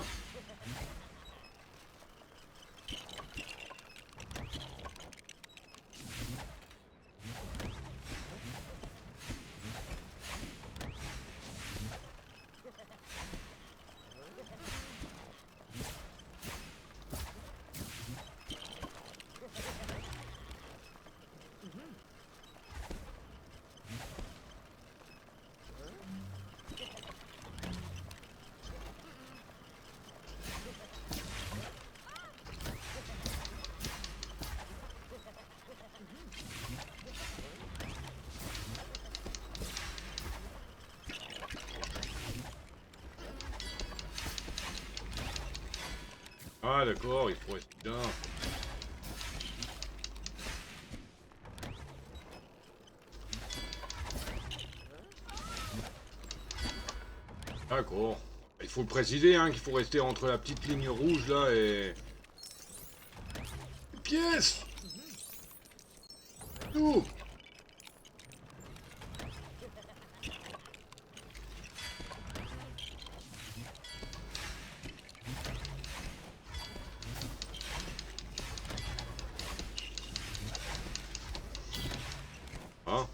Ah d'accord, il faut rester bien. D'accord. Il faut le préciser hein, qu'il faut rester entre la petite ligne rouge là et... Pièce. Tout. Hein?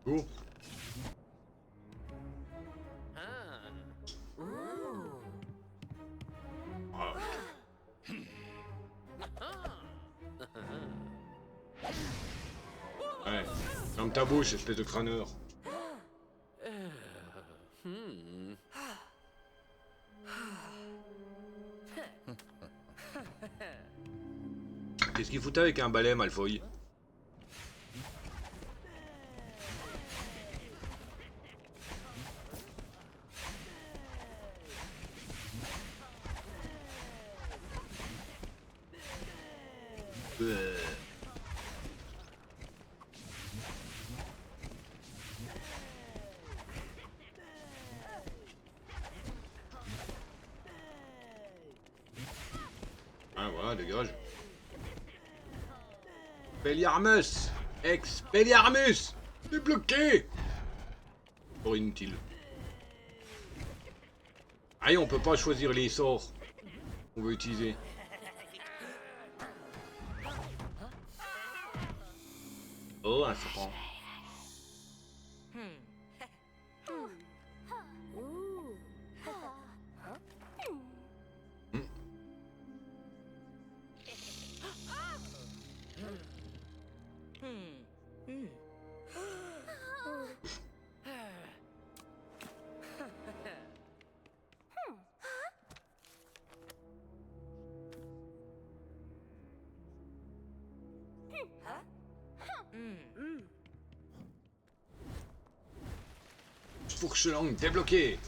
Go. Ah. Ouais, ferme ta bouche, espèce de crâneur. Qu'est-ce qu'il foutait avec un balai, Malfoy? Ah voilà, dégage. Expelliarmus! Expelliarmus! Débloqué! Pour inutile. Allez, on peut pas choisir les sorts qu'on veut utiliser. Oh, un serpent. Hmm. Fourche-langue débloqué.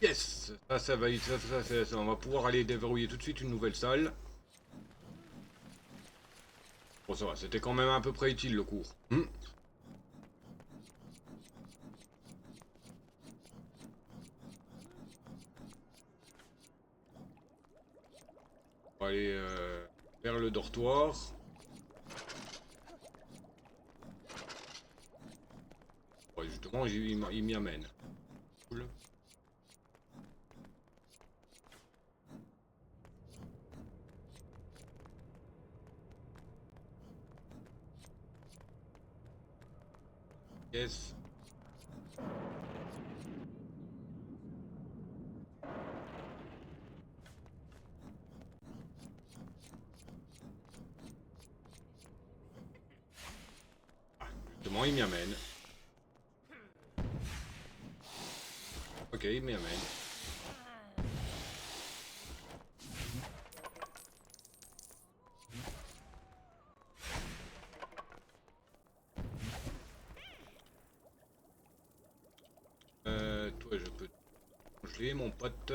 Yes. Ça va, ça, on va pouvoir aller déverrouiller tout de suite une nouvelle salle. Bon, ça va, c'était quand même à peu près utile le cours. On va aller vers le dortoir. Ouais, justement, il m'y amène. Cool. Yes. Justement, il m'y amène. Ok, il m'y amène. Toi, je peux te congeler, mon pote.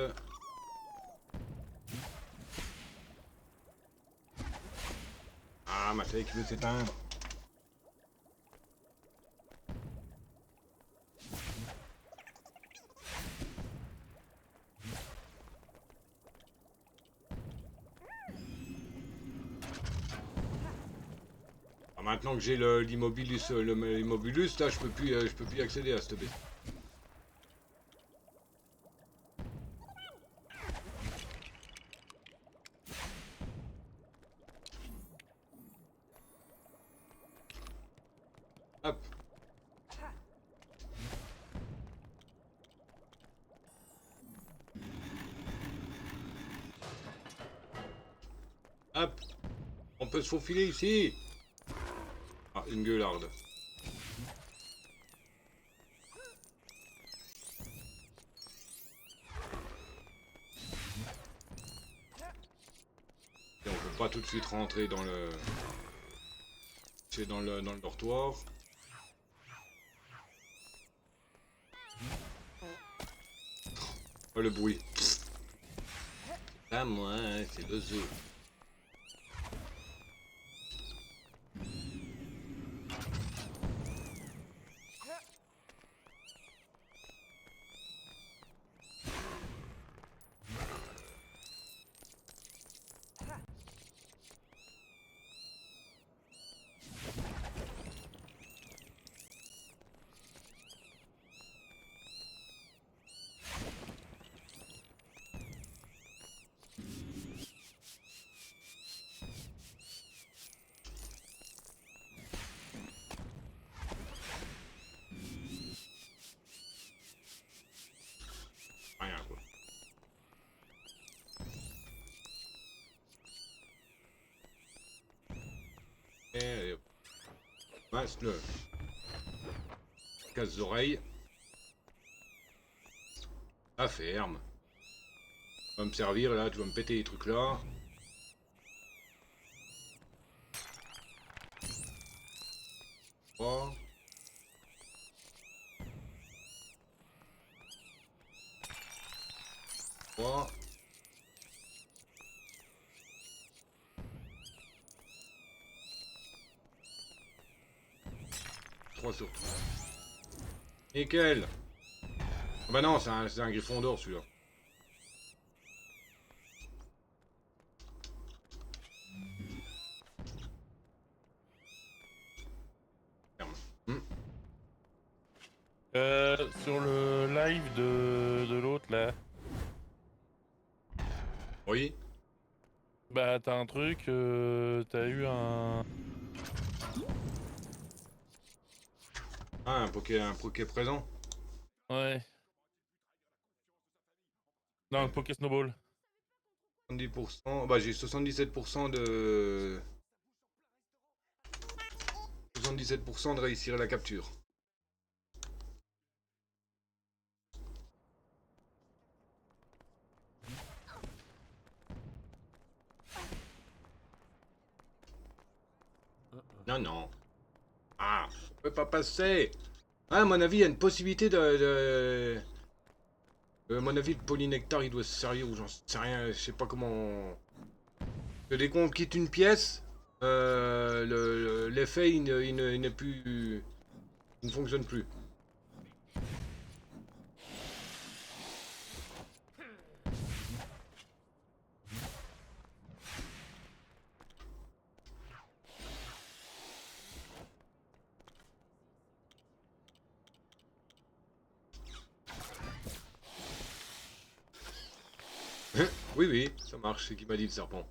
Ah, ma tête qui veut s'éteindre. Ah, maintenant que j'ai l'immobilus, l'immobilus, là, je peux plus y accéder à cette bête. Hop. Hop. On peut se faufiler ici. Ah, une gueularde. Et on peut pas tout de suite rentrer dans le... C'est dans le dortoir. Oh, le bruit. Ah, moi, hein, c'est le zoo. Rien, quoi. Et allez, hop. Masse le casse-oreilles. La ferme. Tu vas me servir là, tu vas me péter les trucs là. Trois. Trois. 3 sur 3. Nickel. Ah bah non, c'est un griffon d'or celui-là. Ferme. Sur le live de l'autre là, Oui. Bah, t'as un truc, t'as eu un... Ah, un poké présent. Ouais. Non, un Poké Snowball. 70%. Bah, j'ai 77% de... 77% de réussir la capture. Non, non. Ah, on peut pas passer. Ah, à mon avis, il y a une possibilité à mon avis, le polynectar, il doit se servir ou j'en sais rien. Je sais pas comment... Que dès qu'on quitte une pièce, l'effet, il n'est plus... Il ne fonctionne plus. Oui, oui, ça marche, c'est qui m'a dit le serpent.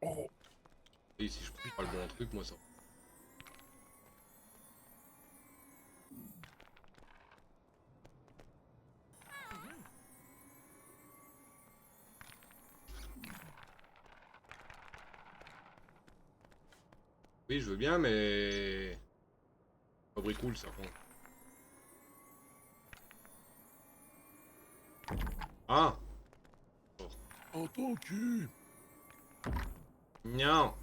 Oh, Et si je prends pas le bon truc, moi ça. Oui, je veux bien, mais... Pas cool le serpent. Ah! oh ton cul. Non!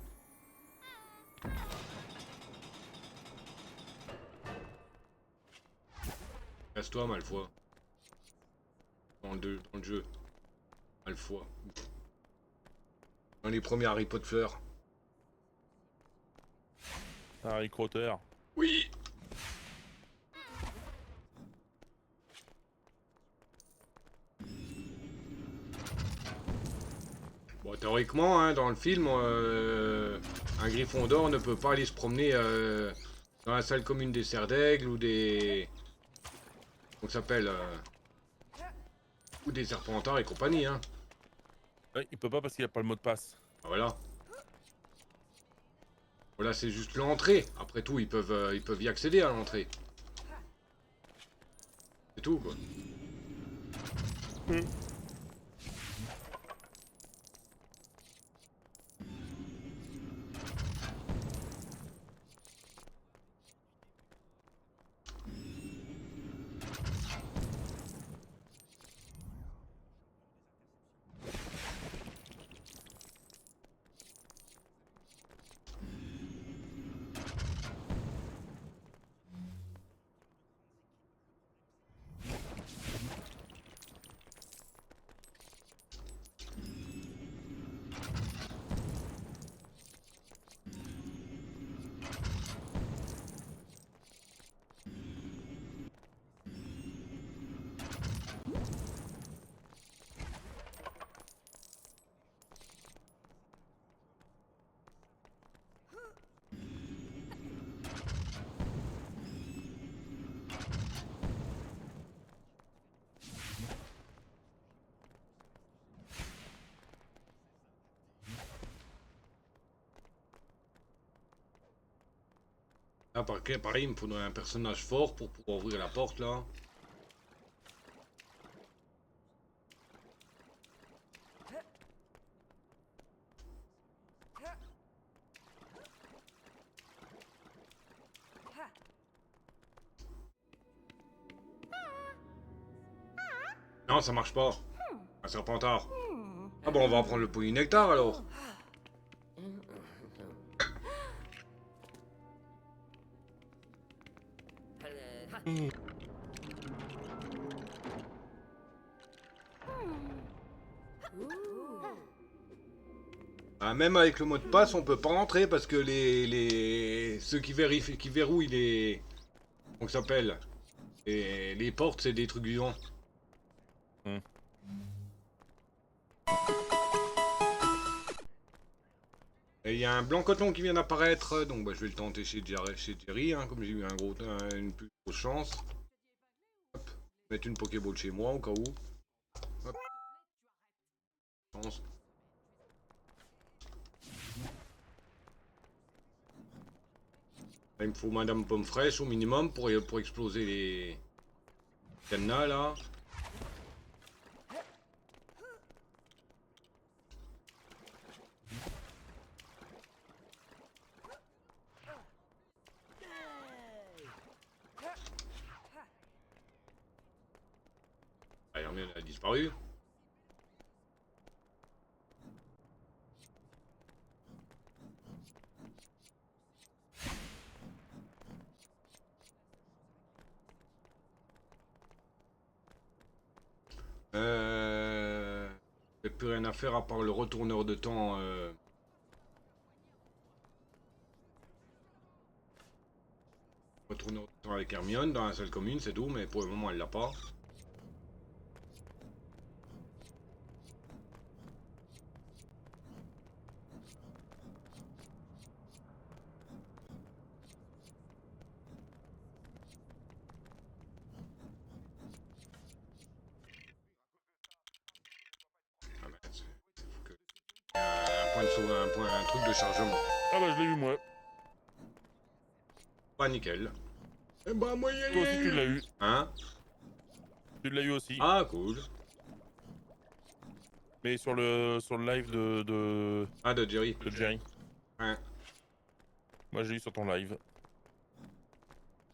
Casse-toi, Malfoy. Dans le jeu. Malfoy. Dans les premiers Harry Potter. Harry Potter. Oui! Bon, théoriquement, hein, dans le film, un Gryffondor ne peut pas aller se promener dans la salle commune des Serres d'Aigle ou des... Comment ça s'appelle ou des Serpentards et compagnie, hein. Ouais, il peut pas parce qu'il a pas le mot de passe. Ah, voilà. Voilà, c'est juste l'entrée. Après tout, ils peuvent y accéder à l'entrée. C'est tout, quoi. Là, pareil, il me faudrait un personnage fort pour pouvoir ouvrir la porte, là. Non, ça marche pas. Un serpentard. Ah bon, on va prendre le polynectar, alors. Ah, même avec le mot de passe, on peut pas rentrer parce que ceux qui vérifient, qui verrouillent les... Comment ça s'appelle les portes, c'est des trucs vivants. Hmm. Et il y a un blanc coton qui vient d'apparaître, donc bah, je vais le tenter chez Jerry, hein, comme j'ai eu une plus grosse chance. Hop, mettre une Pokéball chez moi au cas où. Hop, chance. Là, il me faut Madame Pomme Fraîche au minimum pour exploser les cadenas là. Ah, Hermione a disparu. Il n'y a plus rien à faire à part le retourneur de temps. Retourneur de temps avec Hermione dans la salle commune, c'est tout, mais pour le moment elle l'a pas. Ah, mince. Faut que- Un point de sauve, un truc de chargement. Ah bah je l'ai eu moi. Pas nickel. Eh bah moi Toi aussi tu l'as eu. Hein? Tu l'as eu aussi. Ah cool. Mais sur le live Ah de Jerry. de Jerry. Hein. Moi j'ai eu sur ton live.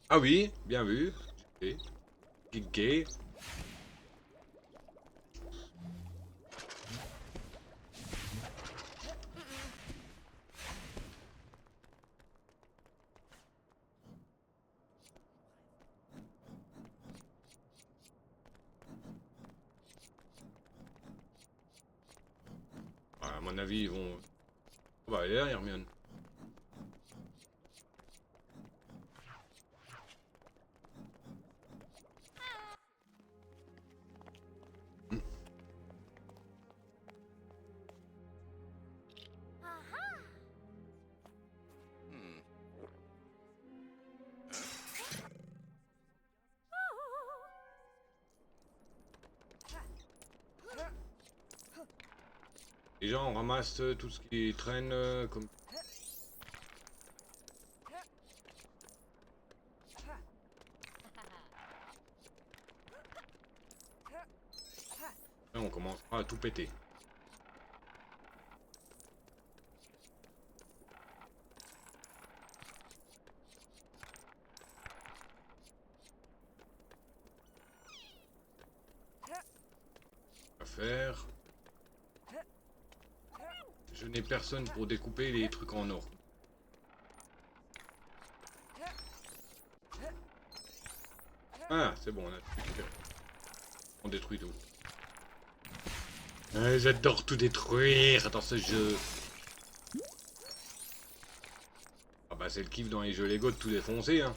Ah oui, bien vu. Ok. Gay. À mon avis ils vont. Oh, bah elle est là Hermione. Déjà on ramasse tout ce qui traîne comme. Là, on commencera à tout péter. À faire. Je n'ai personne pour découper les trucs en or. Ah, c'est bon, on a tout récupéré. On détruit tout. J'adore tout détruire dans ce jeu. Ah bah c'est le kiff dans les jeux Lego de tout défoncer, hein.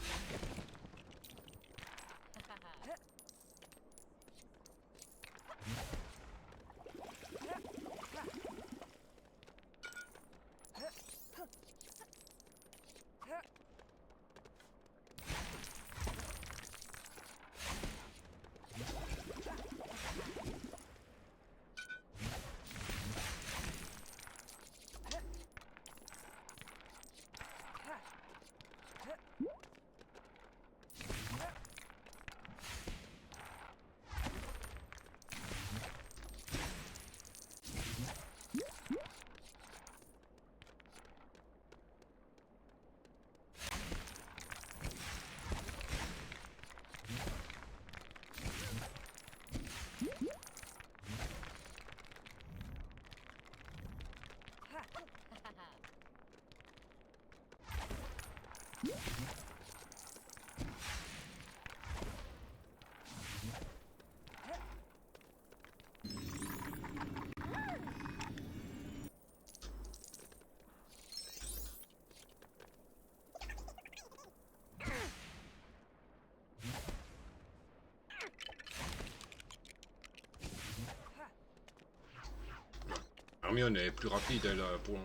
Hermione est plus rapide, elle, pour...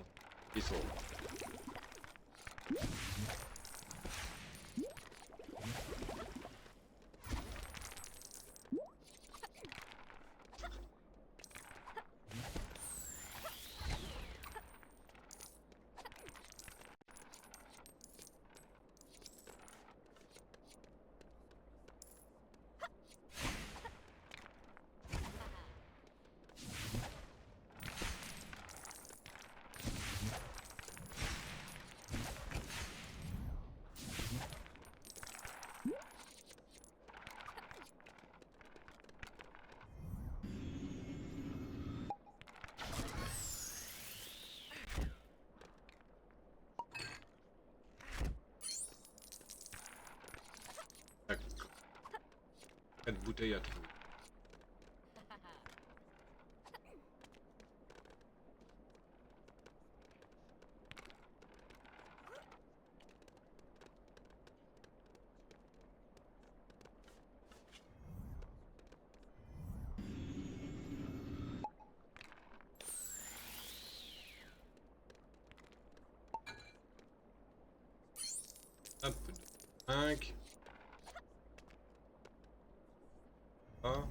Ils sont. D'accord. 4 bouteilles à trouver. Hop, 5. Ah.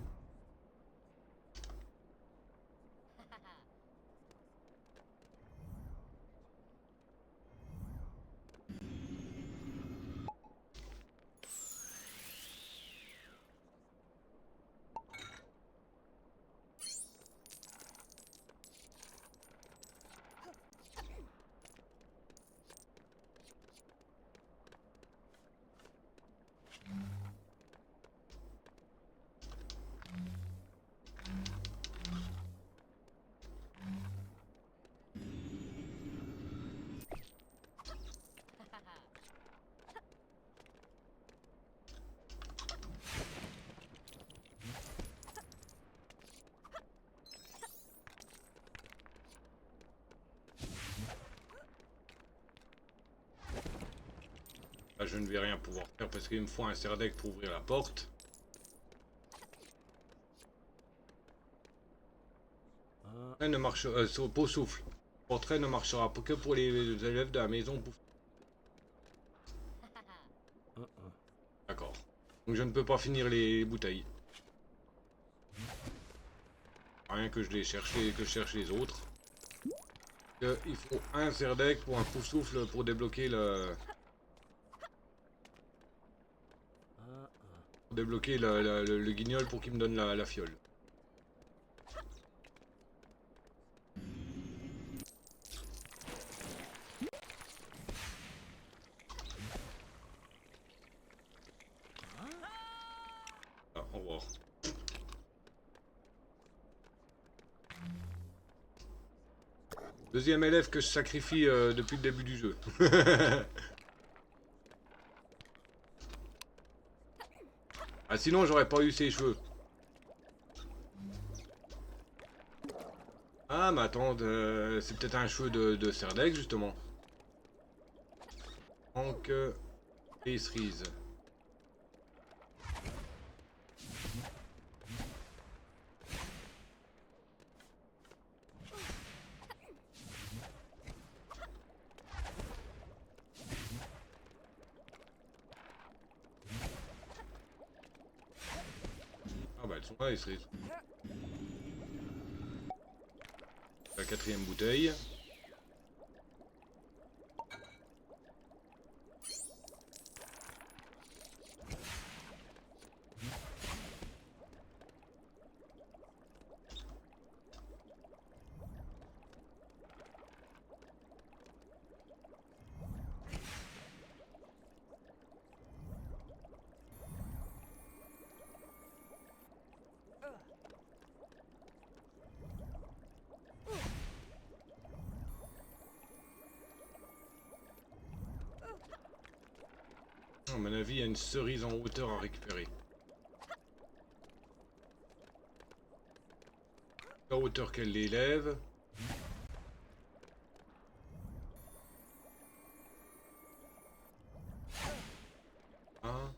Là, je ne vais rien pouvoir faire parce qu'il me faut un serdec pour ouvrir la porte. Portrait ne marche, pot souffle. Portrait ne marchera que pour les élèves de la maison. D'accord. Donc je ne peux pas finir les bouteilles. Rien que je les cherche, que je cherche les autres. Il faut un serdec pour un pouf souffle pour débloquer le. Pour débloquer le guignol pour qu'il me donne la fiole. Ah, au revoir. Deuxième élève que je sacrifie depuis le début du jeu. Ah sinon j'aurais pas eu ses cheveux. Ah mais attends, c'est peut-être un cheveu de Serdec justement. Donc et cerise. Ah bah elles sont là les cerises. La quatrième bouteille. À mon avis, il y a une cerise en hauteur à récupérer. La hauteur qu'elle l'élève. Ah.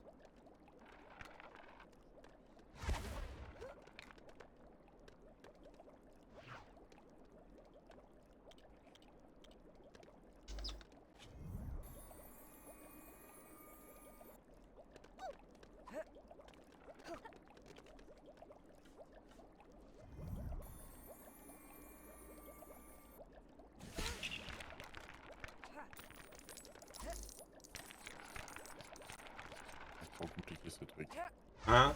trop compliqué ce truc. Hein?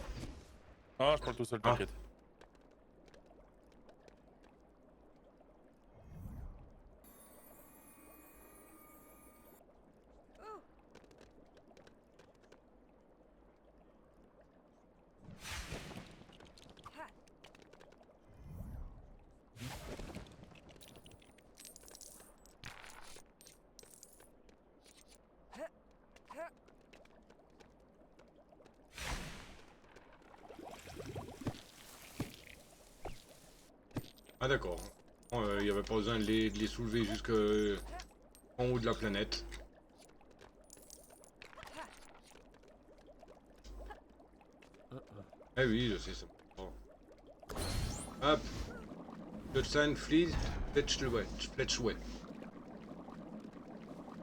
Ah, je parle tout seul, Ah. t'inquiète. Ah d'accord. Il n'y avait pas besoin de les soulever jusqu'en haut de la planète. Eh oui, je sais ça. Oh. Hop. Touchdown, Fleet, Fletchway.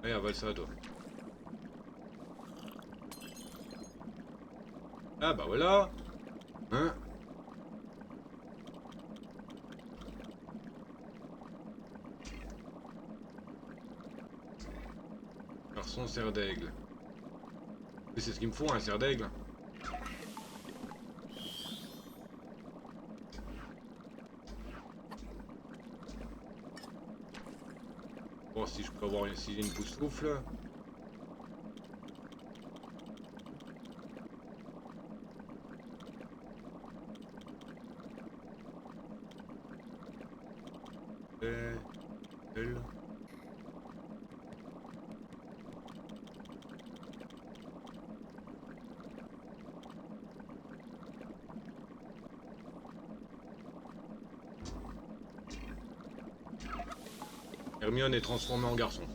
Allez, avale ça, toi. Ah bah voilà. Hein? Garçon cerf d'aigle. C'est ce qu'il me faut, un cerf d'aigle. Voir si je peux avoir si j'ai une boussoufle. Elle. Hermione est transformée en garçon.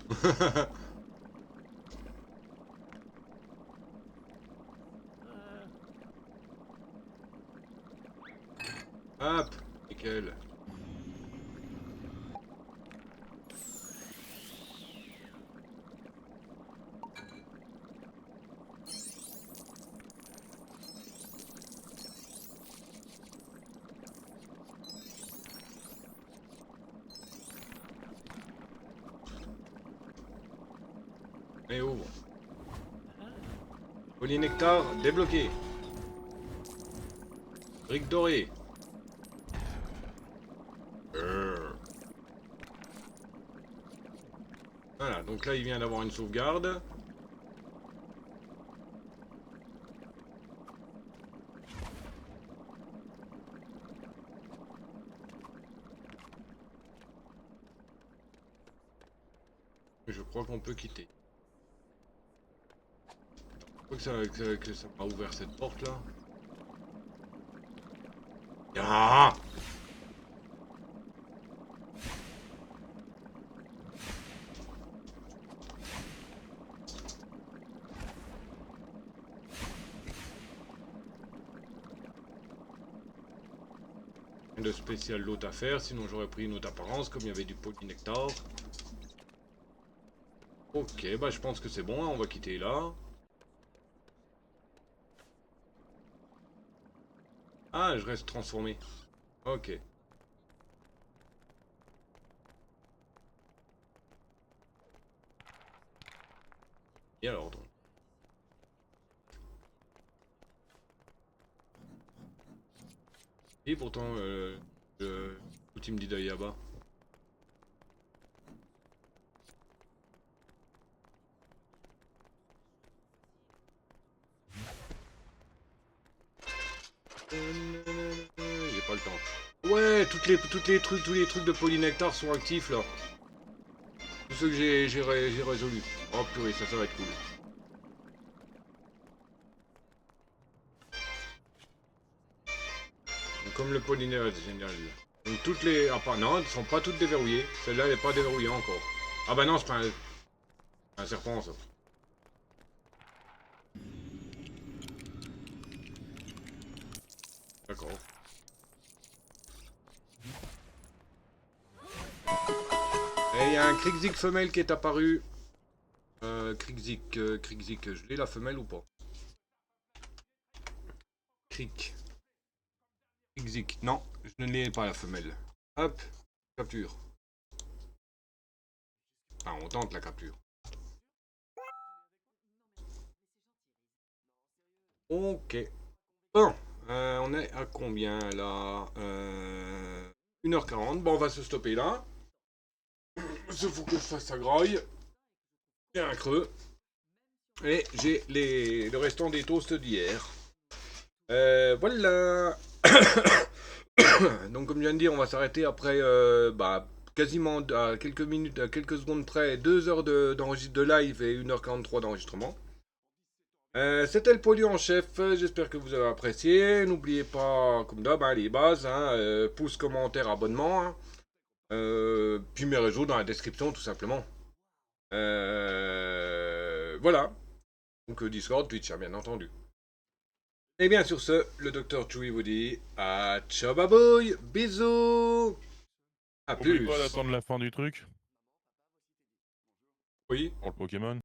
Hop, nickel. Et ouvre. Polynectar débloqué. Brique dorée. Voilà, donc là il vient d'avoir une sauvegarde. Je crois qu'on peut quitter. Je crois que ça m'a ouvert cette porte là. Ah! Rien de spécial d'autre à faire, sinon j'aurais pris une autre apparence comme il y avait du polynectar. Ok, bah je pense que c'est bon, hein, on va quitter là. Ah, je reste transformé. Ok. Et alors donc. Et pourtant, l'outil me dit d'aller là-bas. J'ai pas le temps. Ouais, tous les trucs de polynectar sont actifs là. Tous ceux que j'ai résolus. Oh purée, ça va être cool. Donc, comme le polynectar, génial. Donc toutes les... Ah pas, non, elles sont pas toutes déverrouillées. Celle-là, elle est pas déverrouillée encore. Ah bah non, c'est pas un serpent ça. D'accord. Et il y a un Krixik femelle qui est apparu. Krixik, je l'ai la femelle ou pas? Krixik, non, je ne l'ai pas la femelle. Hop, capture. Ah, on tente la capture. Ok. Bon, on est à combien là 1h40. Bon, on va se stopper là. Il faut que je fasse ça graille. J'ai un creux. Et j'ai le restant des toasts d'hier. Voilà. Donc, comme je viens de dire, on va s'arrêter après quasiment à quelques minutes, à quelques secondes près, 2 heures de live et 1h43 d'enregistrement. C'était le Poli en chef, j'espère que vous avez apprécié. N'oubliez pas, comme d'hab, les bases, pouce, commentaire, abonnement. Puis mes réseaux dans la description, tout simplement. Voilà. Donc Discord, Twitch, bien entendu. Et bien sur ce, le Dr Chewie vous dit à ciao babouille, bisous, à Oublie plus. pas d'attendre la fin du truc Oui. pour le Pokémon.